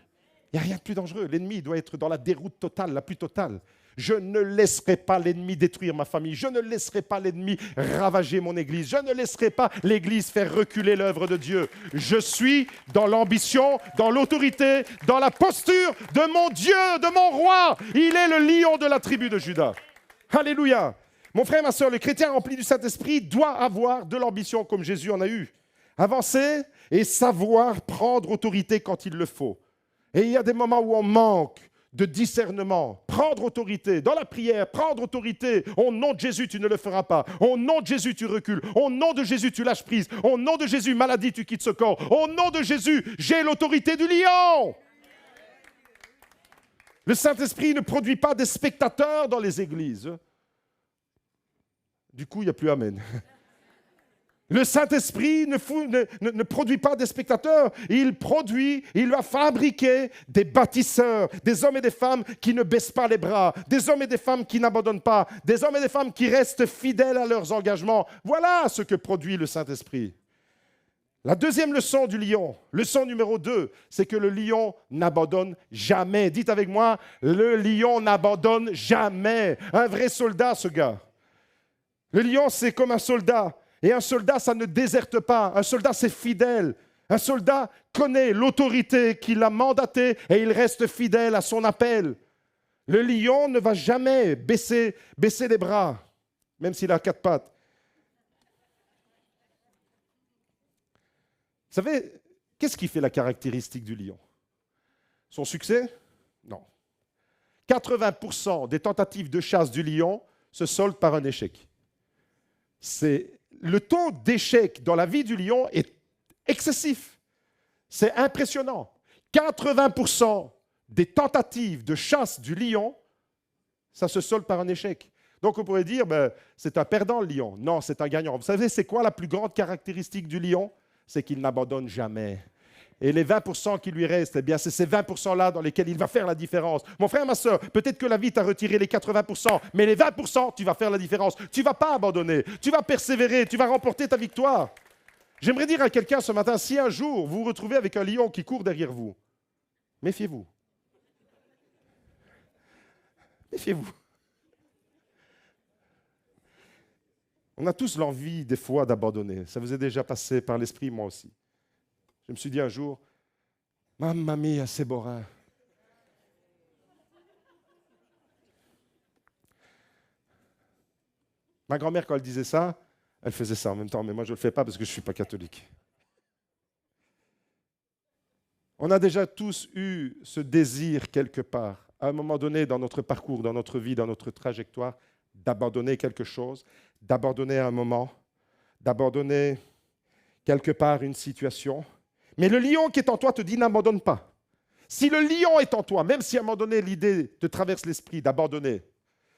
Il n'y a rien de plus dangereux. L'ennemi doit être dans la déroute totale, la plus totale. Je ne laisserai pas l'ennemi détruire ma famille. Je ne laisserai pas l'ennemi ravager mon Église. Je ne laisserai pas l'Église faire reculer l'œuvre de Dieu. Je suis dans l'ambition, dans l'autorité, dans la posture de mon Dieu, de mon roi. Il est le lion de la tribu de Juda. Alléluia. Mon frère, ma soeur, le chrétien rempli du Saint-Esprit doit avoir de l'ambition comme Jésus en a eu. Avancer et savoir prendre autorité quand il le faut. Et il y a des moments où on manque de discernement, prendre autorité, dans la prière, prendre autorité. Au nom de Jésus, tu ne le feras pas. Au nom de Jésus, tu recules. Au nom de Jésus, tu lâches prise. Au nom de Jésus, maladie, tu quittes ce corps. Au nom de Jésus, j'ai l'autorité du lion. Le Saint-Esprit ne produit pas des spectateurs dans les églises. Du coup, il n'y a plus Amen. Le Saint-Esprit ne produit pas des spectateurs, il va fabriquer des bâtisseurs, des hommes et des femmes qui ne baissent pas les bras, des hommes et des femmes qui n'abandonnent pas, des hommes et des femmes qui restent fidèles à leurs engagements. Voilà ce que produit le Saint-Esprit. La deuxième leçon du lion, leçon numéro 2, c'est que le lion n'abandonne jamais. Dites avec moi, le lion n'abandonne jamais. Un vrai soldat, ce gars. Le lion, c'est comme un soldat. Et un soldat, ça ne déserte pas. Un soldat, c'est fidèle. Un soldat connaît l'autorité qui l'a mandaté et il reste fidèle à son appel. Le lion ne va jamais baisser les bras, même s'il a 4 pattes. Vous savez, qu'est-ce qui fait la caractéristique du lion? Son succès? Non. 80% des tentatives de chasse du lion se soldent par un échec. Le taux d'échec dans la vie du lion est excessif. C'est impressionnant. 80% des tentatives de chasse du lion, ça se solde par un échec. Donc on pourrait dire, c'est un perdant le lion. Non, c'est un gagnant. Vous savez, c'est quoi la plus grande caractéristique du lion? C'est qu'il n'abandonne jamais. Et les 20% qui lui restent, eh bien, c'est ces 20%-là dans lesquels il va faire la différence. Mon frère, ma soeur, peut-être que la vie t'a retiré les 80%, mais les 20%, tu vas faire la différence. Tu ne vas pas abandonner, tu vas persévérer, tu vas remporter ta victoire. J'aimerais dire à quelqu'un ce matin, si un jour vous vous retrouvez avec un lion qui court derrière vous, méfiez-vous. Méfiez-vous. On a tous l'envie, des fois, d'abandonner. Ça vous est déjà passé par l'esprit, moi aussi. Je me suis dit un jour, Mamma mia, c'est borin. Ma grand-mère, quand elle disait ça, elle faisait ça en même temps, mais moi je ne le fais pas parce que je ne suis pas catholique. On a déjà tous eu ce désir quelque part, à un moment donné dans notre parcours, dans notre vie, dans notre trajectoire, d'abandonner quelque chose, d'abandonner un moment, d'abandonner quelque part une situation. Mais le lion qui est en toi te dit n'abandonne pas. Si le lion est en toi, même si à un moment donné l'idée te traverse l'esprit d'abandonner,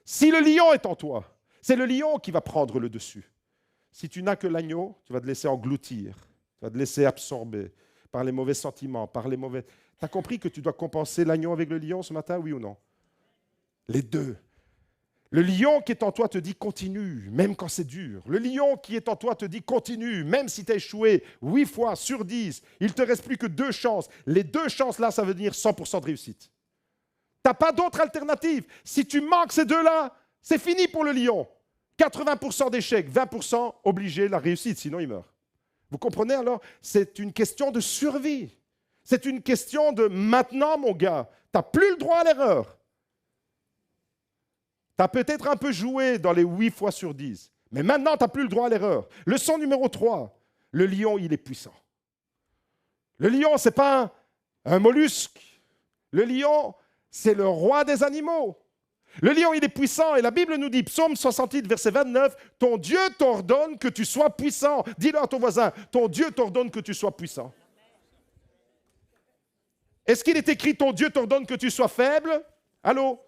si le lion est en toi, c'est le lion qui va prendre le dessus. Si tu n'as que l'agneau, tu vas te laisser engloutir, tu vas te laisser absorber par les mauvais sentiments, par les mauvais... Tu as compris que tu dois compenser l'agneau avec le lion ce matin, oui ou non? Les deux. Le lion qui est en toi te dit continue, même quand c'est dur. Le lion qui est en toi te dit continue, même si tu as échoué 8 fois sur 10. Il ne te reste plus que 2 chances. Les 2 chances-là, ça veut dire 100% de réussite. Tu n'as pas d'autre alternative. Si tu manques ces 2-là, c'est fini pour le lion. 80% d'échecs, 20% obligé la réussite, sinon il meurt. Vous comprenez alors? C'est une question de survie. C'est une question de maintenant, mon gars. Tu n'as plus le droit à l'erreur. Tu as peut-être un peu joué dans les 8 fois sur 10, mais maintenant, tu n'as plus le droit à l'erreur. Leçon numéro 3, le lion, il est puissant. Le lion, ce n'est pas un mollusque. Le lion, c'est le roi des animaux. Le lion, il est puissant, et la Bible nous dit, Psaume 68, verset 29, « Ton Dieu t'ordonne que tu sois puissant. » Dis-le à ton voisin, « Ton Dieu t'ordonne que tu sois puissant. » Est-ce qu'il est écrit, « Ton Dieu t'ordonne que tu sois faible » ? Allô?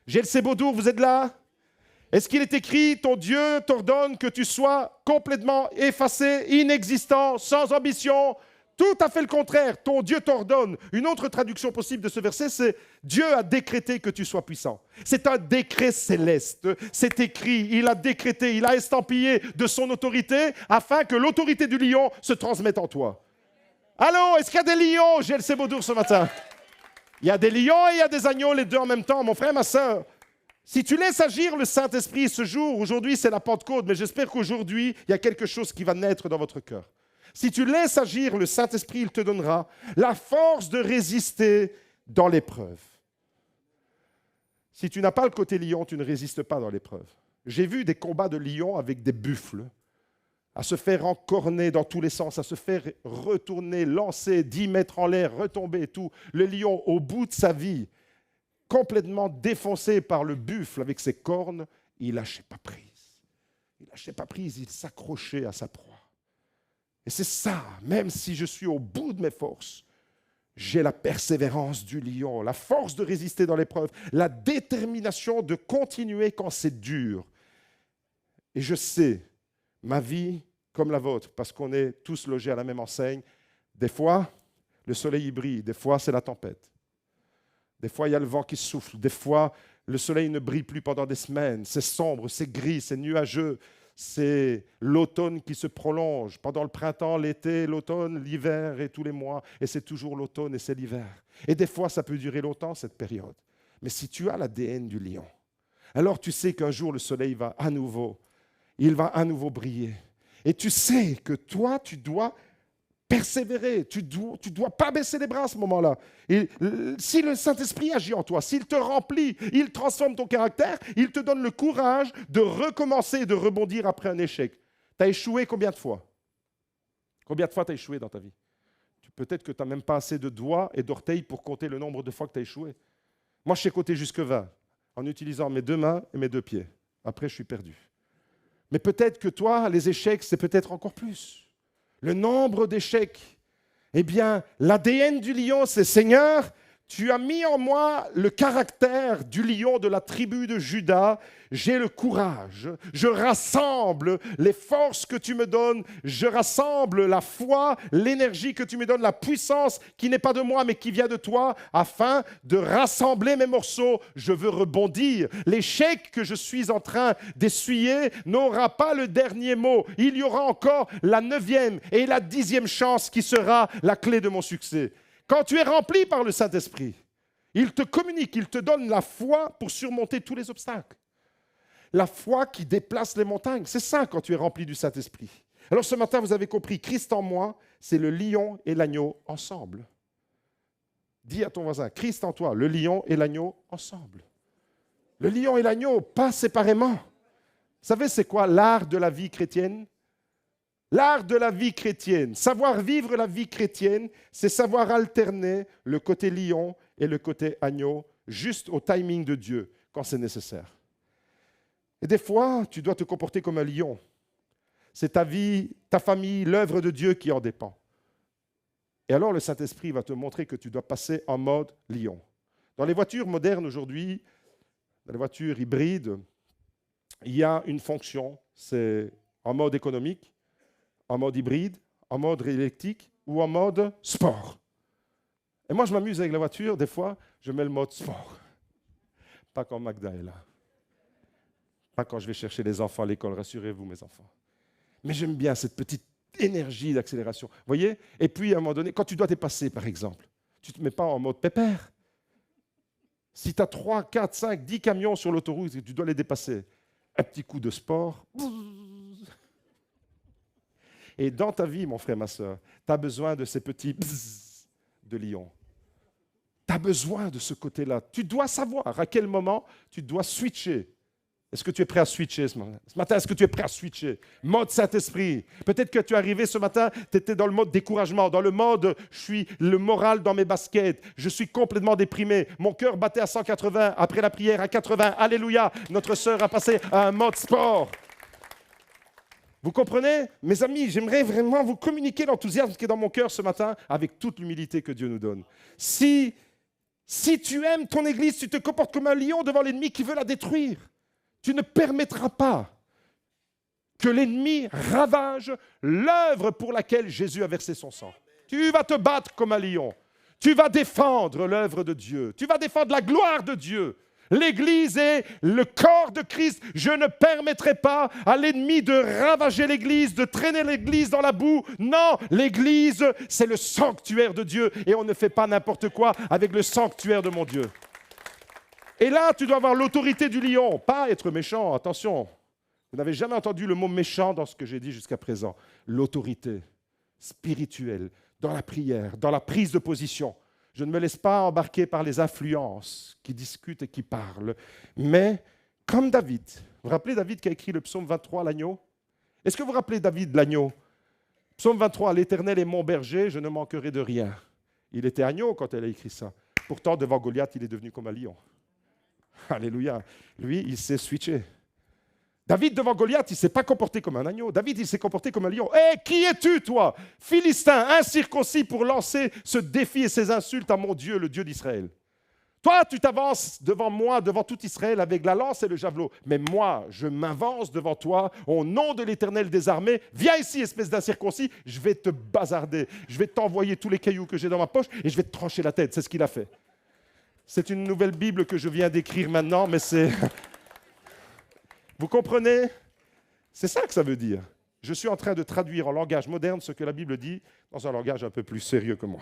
GLC Beaudour, vous êtes là? Est-ce qu'il est écrit, ton Dieu t'ordonne que tu sois complètement effacé, inexistant, sans ambition? Tout à fait le contraire, ton Dieu t'ordonne. Une autre traduction possible de ce verset, c'est Dieu a décrété que tu sois puissant. C'est un décret céleste, c'est écrit, il a décrété, il a estampillé de son autorité afin que l'autorité du lion se transmette en toi. Allô, est-ce qu'il y a des lions, GLC Beaudour, ce matin? Il y a des lions et il y a des agneaux, les deux en même temps, mon frère, ma sœur. Si tu laisses agir le Saint-Esprit ce jour, aujourd'hui c'est la Pentecôte, mais j'espère qu'aujourd'hui, il y a quelque chose qui va naître dans votre cœur. Si tu laisses agir le Saint-Esprit, il te donnera la force de résister dans l'épreuve. Si tu n'as pas le côté lion, tu ne résistes pas dans l'épreuve. J'ai vu des combats de lions avec des buffles, à se faire encorner dans tous les sens, à se faire retourner, lancer 10 mètres en l'air, retomber et tout. Le lion, au bout de sa vie, complètement défoncé par le buffle avec ses cornes, il ne lâchait pas prise. Il ne lâchait pas prise, il s'accrochait à sa proie. Et c'est ça, même si je suis au bout de mes forces, j'ai la persévérance du lion, la force de résister dans l'épreuve, la détermination de continuer quand c'est dur. Et je sais, ma vie comme la vôtre, parce qu'on est tous logés à la même enseigne, des fois, le soleil y brille, des fois, c'est la tempête. Des fois, il y a le vent qui souffle, des fois, le soleil ne brille plus pendant des semaines, c'est sombre, c'est gris, c'est nuageux, c'est l'automne qui se prolonge. Pendant le printemps, l'été, l'automne, l'hiver et tous les mois, et c'est toujours l'automne et c'est l'hiver. Et des fois, ça peut durer longtemps, cette période. Mais si tu as l'ADN du lion, alors tu sais qu'un jour, le soleil va à nouveau, il va à nouveau briller. Et tu sais que toi, tu dois persévérer. Tu dois pas baisser les bras à ce moment-là. Et si le Saint-Esprit agit en toi, s'il te remplit, il transforme ton caractère, il te donne le courage de recommencer et de rebondir après un échec. Tu as échoué combien de fois? Combien de fois tu as échoué dans ta vie? Peut-être que tu n'as même pas assez de doigts et d'orteils pour compter le nombre de fois que tu as échoué. Moi, je sais compter jusque 20 en utilisant mes 2 mains et mes 2 pieds. Après, je suis perdu. Mais peut-être que toi, les échecs, c'est peut-être encore plus. Le nombre d'échecs, eh bien, l'ADN du lion, c'est Seigneur, tu as mis en moi le caractère du lion de la tribu de Juda. J'ai le courage, je rassemble les forces que tu me donnes, je rassemble la foi, l'énergie que tu me donnes, la puissance qui n'est pas de moi mais qui vient de toi, afin de rassembler mes morceaux. Je veux rebondir. L'échec que je suis en train d'essuyer n'aura pas le dernier mot. Il y aura encore la 9e et la 10e chance qui sera la clé de mon succès. Quand tu es rempli par le Saint-Esprit, il te communique, il te donne la foi pour surmonter tous les obstacles. la foi qui déplace les montagnes. C'est ça quand tu es rempli du Saint-Esprit. Alors ce matin, vous avez compris, Christ en moi, c'est le lion et l'agneau ensemble. Dis à ton voisin, Christ en toi, le lion et l'agneau ensemble. Le lion et l'agneau, pas séparément. Vous savez, c'est quoi l'art de la vie chrétienne? L'art de la vie chrétienne, savoir vivre la vie chrétienne, c'est savoir alterner le côté lion et le côté agneau, juste au timing de Dieu, quand c'est nécessaire. Et des fois, tu dois te comporter comme un lion. C'est ta vie, ta famille, l'œuvre de Dieu qui en dépend. Et alors le Saint-Esprit va te montrer que tu dois passer en mode lion. Dans les voitures modernes aujourd'hui, dans les voitures hybrides, il y a une fonction, c'est en mode économique, en mode hybride, en mode électrique ou en mode sport. Et moi, je m'amuse avec la voiture, des fois, je mets le mode sport. Pas quand Magda est là. Pas quand je vais chercher les enfants à l'école, rassurez-vous mes enfants. Mais j'aime bien cette petite énergie d'accélération. Vous voyez? Et puis, à un moment donné, quand tu dois dépasser, par exemple, tu ne te mets pas en mode pépère. Si tu as 3, 4, 5, 10 camions sur l'autoroute et que tu dois les dépasser, un petit coup de sport. Et dans ta vie, mon frère, ma soeur, tu as besoin de ces petits bzzz de lion. Tu as besoin de ce côté-là. Tu dois savoir à quel moment tu dois switcher. Est-ce que tu es prêt à switcher ce matin? Ce matin, est-ce que tu es prêt à switcher? Mode Saint-Esprit. Peut-être que tu es arrivé ce matin, tu étais dans le mode découragement, dans le mode je suis le moral dans mes baskets, je suis complètement déprimé, mon cœur battait à 180, après la prière à 80, alléluia, notre sœur a passé à un mode sport. Vous comprenez? Mes amis, j'aimerais vraiment vous communiquer l'enthousiasme qui est dans mon cœur ce matin avec toute l'humilité que Dieu nous donne. Si tu aimes ton Église, tu te comportes comme un lion devant l'ennemi qui veut la détruire. Tu ne permettras pas que l'ennemi ravage l'œuvre pour laquelle Jésus a versé son sang. Tu vas te battre comme un lion. Tu vas défendre l'œuvre de Dieu. Tu vas défendre la gloire de Dieu. L'Église est le corps de Christ. Je ne permettrai pas à l'ennemi de ravager l'Église, de traîner l'Église dans la boue. Non, l'Église, c'est le sanctuaire de Dieu. Et on ne fait pas n'importe quoi avec le sanctuaire de mon Dieu. Et là, tu dois avoir l'autorité du lion, pas être méchant, attention. Vous n'avez jamais entendu le mot méchant dans ce que j'ai dit jusqu'à présent. L'autorité spirituelle, dans la prière, dans la prise de position. Je ne me laisse pas embarquer par les influences qui discutent et qui parlent. Mais comme David, vous vous rappelez David qui a écrit le psaume 23, l'agneau? Est-ce que vous vous rappelez David, l'agneau? Psaume 23, l'Éternel est mon berger, je ne manquerai de rien. Il était agneau quand elle a écrit ça. Pourtant, devant Goliath, il est devenu comme un lion. Alléluia. Lui, il s'est switché. David, devant Goliath, il ne s'est pas comporté comme un agneau. David, il s'est comporté comme un lion. Hé, qui es-tu, toi, Philistin, incirconcis, pour lancer ce défi et ces insultes à mon Dieu, le Dieu d'Israël? Toi, tu t'avances devant moi, devant tout Israël, avec la lance et le javelot. Mais moi, je m'avance devant toi, au nom de l'Éternel des armées. Viens ici, espèce d'incirconcis, je vais te bazarder. Je vais t'envoyer tous les cailloux que j'ai dans ma poche et je vais te trancher la tête. C'est ce qu'il a fait. C'est une nouvelle Bible que je viens d'écrire maintenant, mais c'est... Vous comprenez? C'est ça que ça veut dire. Je suis en train de traduire en langage moderne ce que la Bible dit dans un langage un peu plus sérieux que moi.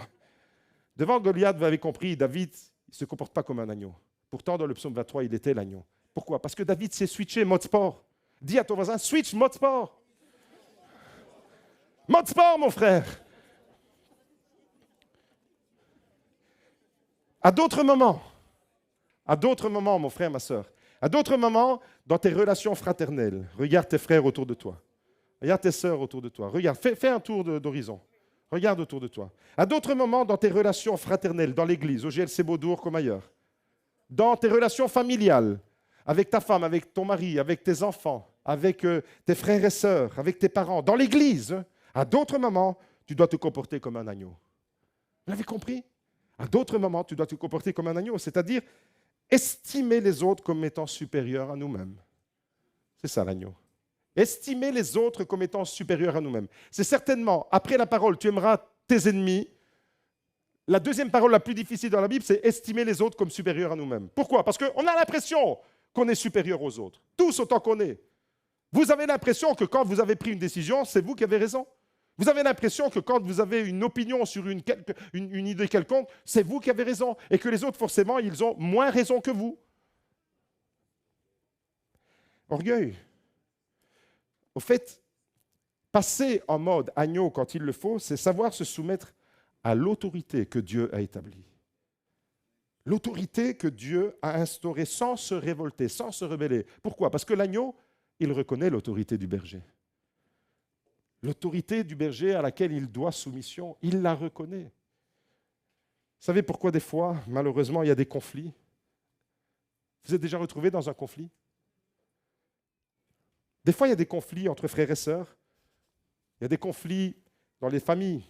Devant Goliath, vous avez compris, David, il ne se comporte pas comme un agneau. Pourtant, dans le psaume 23, il était l'agneau. Pourquoi? Parce que David s'est switché mode sport. Dis à ton voisin, switch mode sport. Mode sport, mon frère. À d'autres moments, mon frère, ma soeur, à d'autres moments, dans tes relations fraternelles, regarde tes frères autour de toi, regarde tes sœurs autour de toi, regarde, fais un tour d'horizon, regarde autour de toi. À d'autres moments, dans tes relations fraternelles, dans l'église, au GLC Beaudour comme ailleurs, dans tes relations familiales, avec ta femme, avec ton mari, avec tes enfants, avec tes frères et sœurs, avec tes parents, dans l'église, à d'autres moments, tu dois te comporter comme un agneau. Vous l'avez compris? À d'autres moments, tu dois te comporter comme un agneau, c'est-à-dire estimer les autres comme étant supérieurs à nous-mêmes. C'est ça l'agneau. Estimer les autres comme étant supérieurs à nous-mêmes. C'est certainement, après la parole, tu aimeras tes ennemis. La deuxième parole la plus difficile dans la Bible, c'est estimer les autres comme supérieurs à nous-mêmes. Pourquoi? Parce qu'on a l'impression qu'on est supérieur aux autres. Tous autant qu'on est. Vous avez l'impression que quand vous avez pris une décision, c'est vous qui avez raison. Vous avez l'impression que quand vous avez une opinion sur une idée quelconque, c'est vous qui avez raison et que les autres, forcément, ils ont moins raison que vous. Orgueil. Au fait, passer en mode agneau quand il le faut, c'est savoir se soumettre à l'autorité que Dieu a établie. L'autorité que Dieu a instaurée sans se révolter, sans se rebeller. Pourquoi? Parce que l'agneau, il reconnaît l'autorité du berger. L'autorité du berger à laquelle il doit soumission, il la reconnaît. Vous savez pourquoi des fois, malheureusement, il y a des conflits? Vous êtes déjà retrouvé dans un conflit? Des fois, il y a des conflits entre frères et sœurs. Il y a des conflits dans les familles.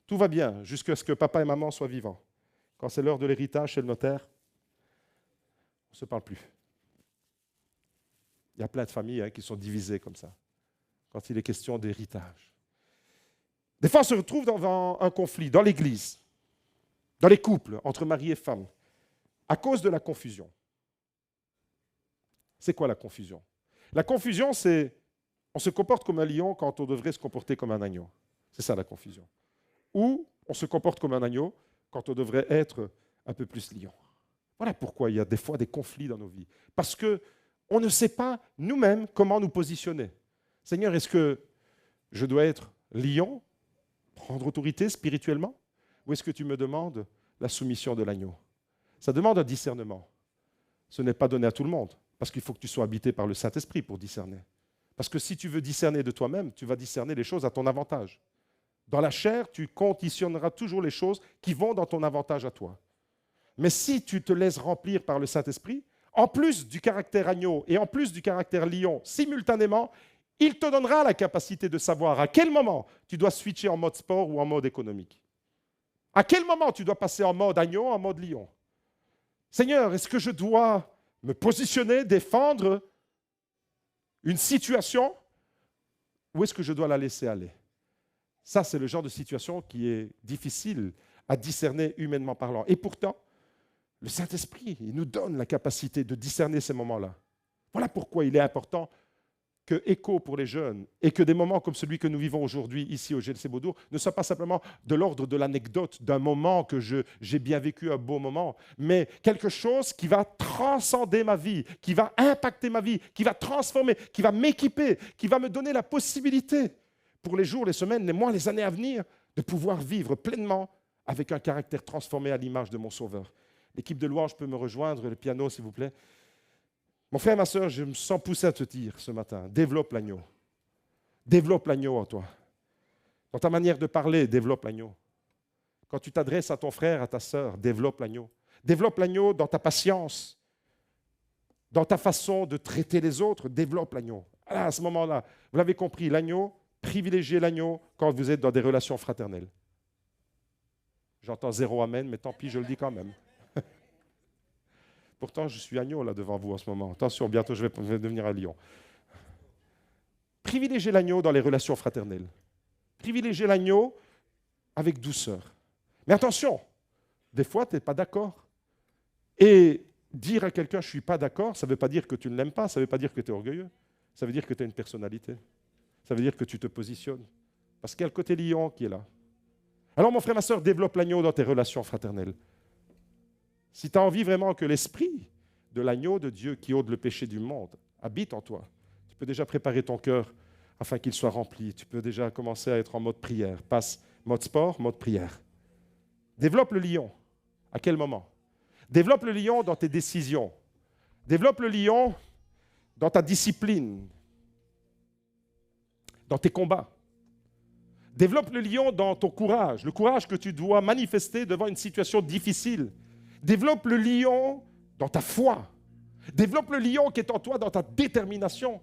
Tout va bien jusqu'à ce que papa et maman soient vivants. Quand c'est l'heure de l'héritage chez le notaire, on ne se parle plus. Il y a plein de familles qui sont divisées comme ça, quand il est question d'héritage. Des fois, on se retrouve dans un conflit, dans l'église, dans les couples, entre mari et femme, à cause de la confusion. C'est quoi la confusion? La confusion, c'est on se comporte comme un lion quand on devrait se comporter comme un agneau. C'est ça la confusion. Ou on se comporte comme un agneau quand on devrait être un peu plus lion. Voilà pourquoi il y a des fois des conflits dans nos vies. Parce qu'on ne sait pas nous-mêmes comment nous positionner. Seigneur, est-ce que je dois être lion, prendre autorité spirituellement, ou est-ce que tu me demandes la soumission de l'agneau? Ça demande un discernement. Ce n'est pas donné à tout le monde, parce qu'il faut que tu sois habité par le Saint-Esprit pour discerner. Parce que si tu veux discerner de toi-même, tu vas discerner les choses à ton avantage. Dans la chair, tu conditionneras toujours les choses qui vont dans ton avantage à toi. Mais si tu te laisses remplir par le Saint-Esprit, en plus du caractère agneau et en plus du caractère lion, simultanément, il te donnera la capacité de savoir à quel moment tu dois switcher en mode sport ou en mode économique. À quel moment tu dois passer en mode agneau, en mode lion. Seigneur, est-ce que je dois me positionner, défendre une situation, ou est-ce que je dois la laisser aller? Ça, c'est le genre de situation qui est difficile à discerner humainement parlant. Et pourtant, le Saint-Esprit, il nous donne la capacité de discerner ces moments-là. Voilà pourquoi il est important que Écho pour les jeunes et que des moments comme celui que nous vivons aujourd'hui ici au GLC Beaudour ne soient pas simplement de l'ordre de l'anecdote, d'un moment que j'ai bien vécu, un beau moment, mais quelque chose qui va transcender ma vie, qui va impacter ma vie, qui va transformer, qui va m'équiper, qui va me donner la possibilité pour les jours, les semaines, les mois, les années à venir, de pouvoir vivre pleinement avec un caractère transformé à l'image de mon Sauveur. L'équipe de louange peut me rejoindre, le piano s'il vous plaît. Mon frère, ma soeur, je me sens poussé à te dire ce matin, développe l'agneau. Développe l'agneau en toi. Dans ta manière de parler, développe l'agneau. Quand tu t'adresses à ton frère, à ta soeur, développe l'agneau. Développe l'agneau dans ta patience, dans ta façon de traiter les autres, développe l'agneau. Ah, à ce moment-là, vous l'avez compris, l'agneau, privilégiez l'agneau quand vous êtes dans des relations fraternelles. J'entends 0 amen, mais tant pis, je le dis quand même. Pourtant, je suis agneau là devant vous en ce moment. Attention, bientôt je vais devenir un lion. Privilégiez l'agneau dans les relations fraternelles. Privilégiez l'agneau avec douceur. Mais attention, des fois, tu n'es pas d'accord. Et dire à quelqu'un « je ne suis pas d'accord », ça ne veut pas dire que tu ne l'aimes pas, ça ne veut pas dire que tu es orgueilleux. Ça veut dire que tu as une personnalité. Ça veut dire que tu te positionnes. Parce qu'il y a le côté lion qui est là. Alors, mon frère, ma soeur, développe l'agneau dans tes relations fraternelles. Si tu as envie vraiment que l'esprit de l'agneau de Dieu qui ôte le péché du monde habite en toi, tu peux déjà préparer ton cœur afin qu'il soit rempli. Tu peux déjà commencer à être en mode prière. Passe mode sport, mode prière. Développe le lion. À quel moment? Développe le lion dans tes décisions. Développe le lion dans ta discipline, dans tes combats. Développe le lion dans ton courage, le courage que tu dois manifester devant une situation difficile. Développe le lion dans ta foi. Développe le lion qui est en toi dans ta détermination.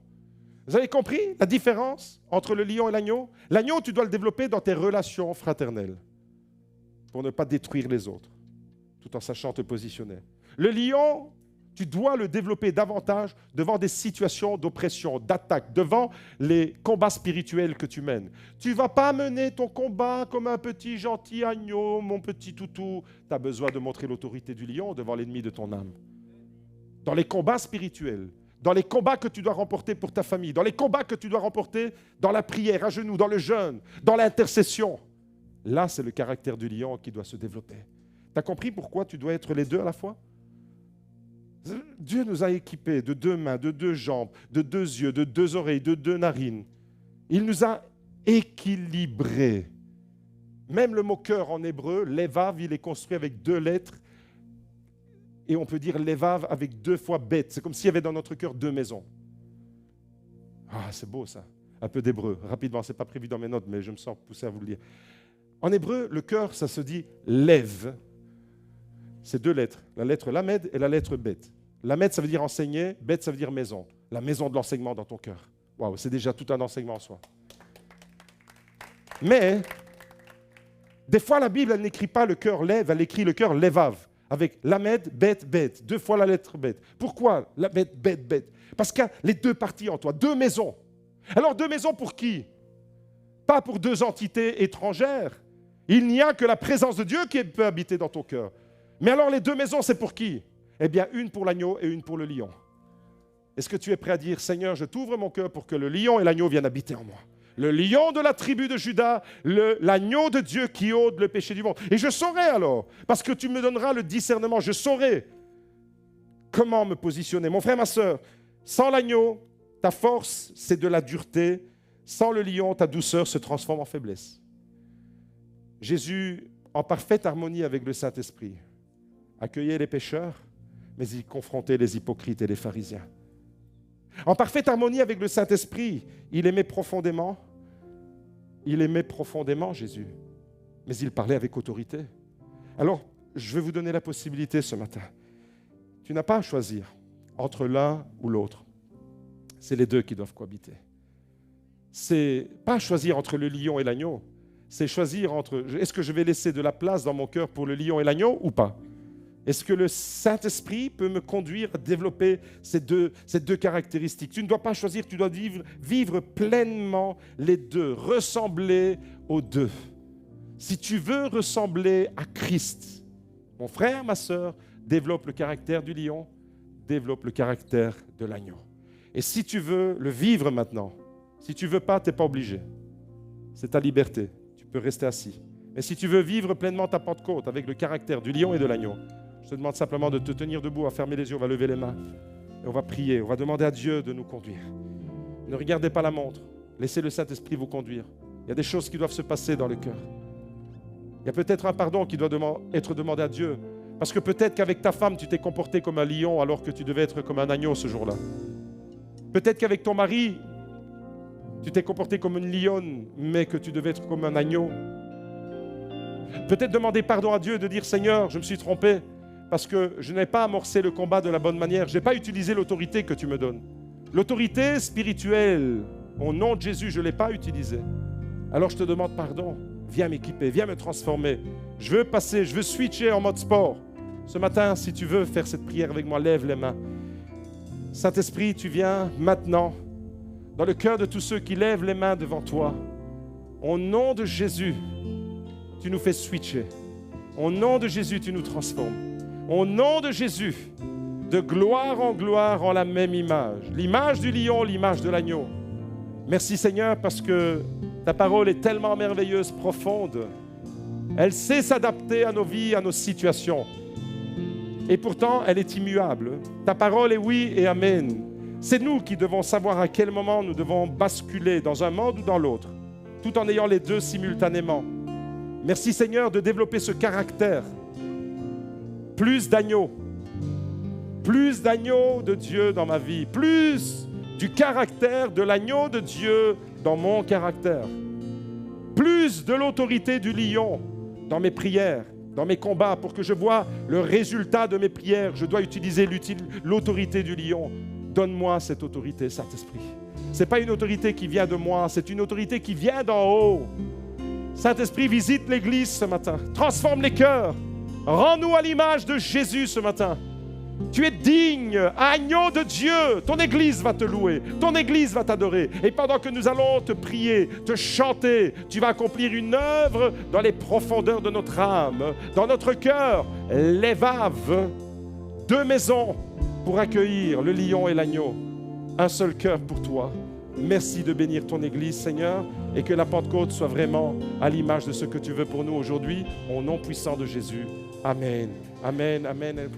Vous avez compris la différence entre le lion et l'agneau? L'agneau, tu dois le développer dans tes relations fraternelles pour ne pas détruire les autres, tout en sachant te positionner. Le lion, tu dois le développer davantage devant des situations d'oppression, d'attaque, devant les combats spirituels que tu mènes. Tu ne vas pas mener ton combat comme un petit gentil agneau, mon petit toutou. Tu as besoin de montrer l'autorité du lion devant l'ennemi de ton âme. Dans les combats spirituels, dans les combats que tu dois remporter pour ta famille, dans les combats que tu dois remporter dans la prière, à genoux, dans le jeûne, dans l'intercession. Là, c'est le caractère du lion qui doit se développer. Tu as compris pourquoi tu dois être les deux à la fois? Dieu nous a équipés de 2 mains, de 2 jambes, de 2 yeux, de 2 oreilles, de 2 narines. Il nous a équilibrés. Même le mot cœur en hébreu, levav, il est construit avec 2 lettres. Et on peut dire levav avec 2 fois bet. C'est comme s'il y avait dans notre cœur 2 maisons. Ah, c'est beau ça. Un peu d'hébreu. Rapidement, ce n'est pas prévu dans mes notes, mais je me sens poussé à vous le lire. En hébreu, le cœur, ça se dit lev. C'est 2 lettres. La lettre lamed et la lettre bet. Lamed, ça veut dire enseigner. Bet, ça veut dire maison. La maison de l'enseignement dans ton cœur. Waouh, c'est déjà tout un enseignement en soi. Mais, des fois, la Bible, elle n'écrit pas le cœur lev, elle écrit le cœur levav. Avec lamed, bet, bet. 2 fois la lettre bet. Pourquoi lamed, bet, bet? Parce qu'il y a les 2 parties en toi, 2 maisons. Alors 2 maisons pour qui? Pas pour 2 entités étrangères. Il n'y a que la présence de Dieu qui peut habiter dans ton cœur. Mais alors les 2 maisons, c'est pour qui? Eh bien, une pour l'agneau et une pour le lion. Est-ce que tu es prêt à dire, Seigneur, je t'ouvre mon cœur pour que le lion et l'agneau viennent habiter en moi? Le lion de la tribu de Juda, l'agneau de Dieu qui ôte le péché du monde. Et je saurai alors, parce que tu me donneras le discernement, je saurai comment me positionner. Mon frère, ma sœur, sans l'agneau, ta force, c'est de la dureté. Sans le lion, ta douceur se transforme en faiblesse. Jésus, en parfaite harmonie avec le Saint-Esprit, accueillait les pécheurs, mais il confrontait les hypocrites et les pharisiens. En parfaite harmonie avec le Saint-Esprit, il aimait profondément Jésus, mais il parlait avec autorité. Alors, je vais vous donner la possibilité ce matin. Tu n'as pas à choisir entre l'un ou l'autre. C'est les 2 qui doivent cohabiter. C'est pas choisir entre le lion et l'agneau, c'est choisir entre, est-ce que je vais laisser de la place dans mon cœur pour le lion et l'agneau ou pas? Est-ce que le Saint-Esprit peut me conduire à développer ces deux caractéristiques? Tu ne dois pas choisir, tu dois vivre pleinement les 2, ressembler aux 2. Si tu veux ressembler à Christ, mon frère, ma sœur, développe le caractère du lion, développe le caractère de l'agneau. Et si tu veux le vivre maintenant, si tu ne veux pas, tu n'es pas obligé. C'est ta liberté, tu peux rester assis. Mais si tu veux vivre pleinement ta Pentecôte avec le caractère du lion et de l'agneau, je te demande simplement de te tenir debout, à fermer les yeux, on va lever les mains. Et on va prier, on va demander à Dieu de nous conduire. Ne regardez pas la montre, laissez le Saint-Esprit vous conduire. Il y a des choses qui doivent se passer dans le cœur. Il y a peut-être un pardon qui doit être demandé à Dieu. Parce que peut-être qu'avec ta femme, tu t'es comporté comme un lion alors que tu devais être comme un agneau ce jour-là. Peut-être qu'avec ton mari, tu t'es comporté comme une lionne, mais que tu devais être comme un agneau. Peut-être demander pardon à Dieu, de dire « Seigneur, je me suis trompé parce que je n'ai pas amorcé le combat de la bonne manière. Je n'ai pas utilisé l'autorité que tu me donnes. L'autorité spirituelle, au nom de Jésus, je ne l'ai pas utilisée. Alors je te demande pardon. Viens m'équiper, viens me transformer. Je veux switcher en mode sport. Ce matin, si tu veux faire cette prière avec moi, lève les mains. Saint-Esprit, tu viens maintenant dans le cœur de tous ceux qui lèvent les mains devant toi. Au nom de Jésus, tu nous fais switcher. Au nom de Jésus, tu nous transformes. Au nom de Jésus, de gloire en la même image. L'image du lion, l'image de l'agneau. Merci Seigneur parce que ta parole est tellement merveilleuse, profonde. Elle sait s'adapter à nos vies, à nos situations. Et pourtant, elle est immuable. Ta parole est oui et amen. C'est nous qui devons savoir à quel moment nous devons basculer dans un monde ou dans l'autre, tout en ayant les 2 simultanément. Merci Seigneur de développer ce caractère. Plus d'agneaux de Dieu dans ma vie, plus du caractère de l'agneau de Dieu dans mon caractère, plus de l'autorité du lion dans mes prières, dans mes combats, pour que je vois le résultat de mes prières. Je dois utiliser l'autorité du lion. Donne-moi cette autorité, Saint-Esprit. Ce n'est pas une autorité qui vient de moi, c'est une autorité qui vient d'en haut. Saint-Esprit, visite l'Église ce matin. Transforme les cœurs. Rends-nous à l'image de Jésus ce matin. Tu es digne, agneau de Dieu. Ton Église va te louer, ton Église va t'adorer. Et pendant que nous allons te prier, te chanter, tu vas accomplir une œuvre dans les profondeurs de notre âme, dans notre cœur. Levav, 2 maisons pour accueillir le lion et l'agneau. Un seul cœur pour toi. Merci de bénir ton Église, Seigneur, et que la Pentecôte soit vraiment à l'image de ce que tu veux pour nous aujourd'hui, au nom puissant de Jésus. Amen. Amen. Amen.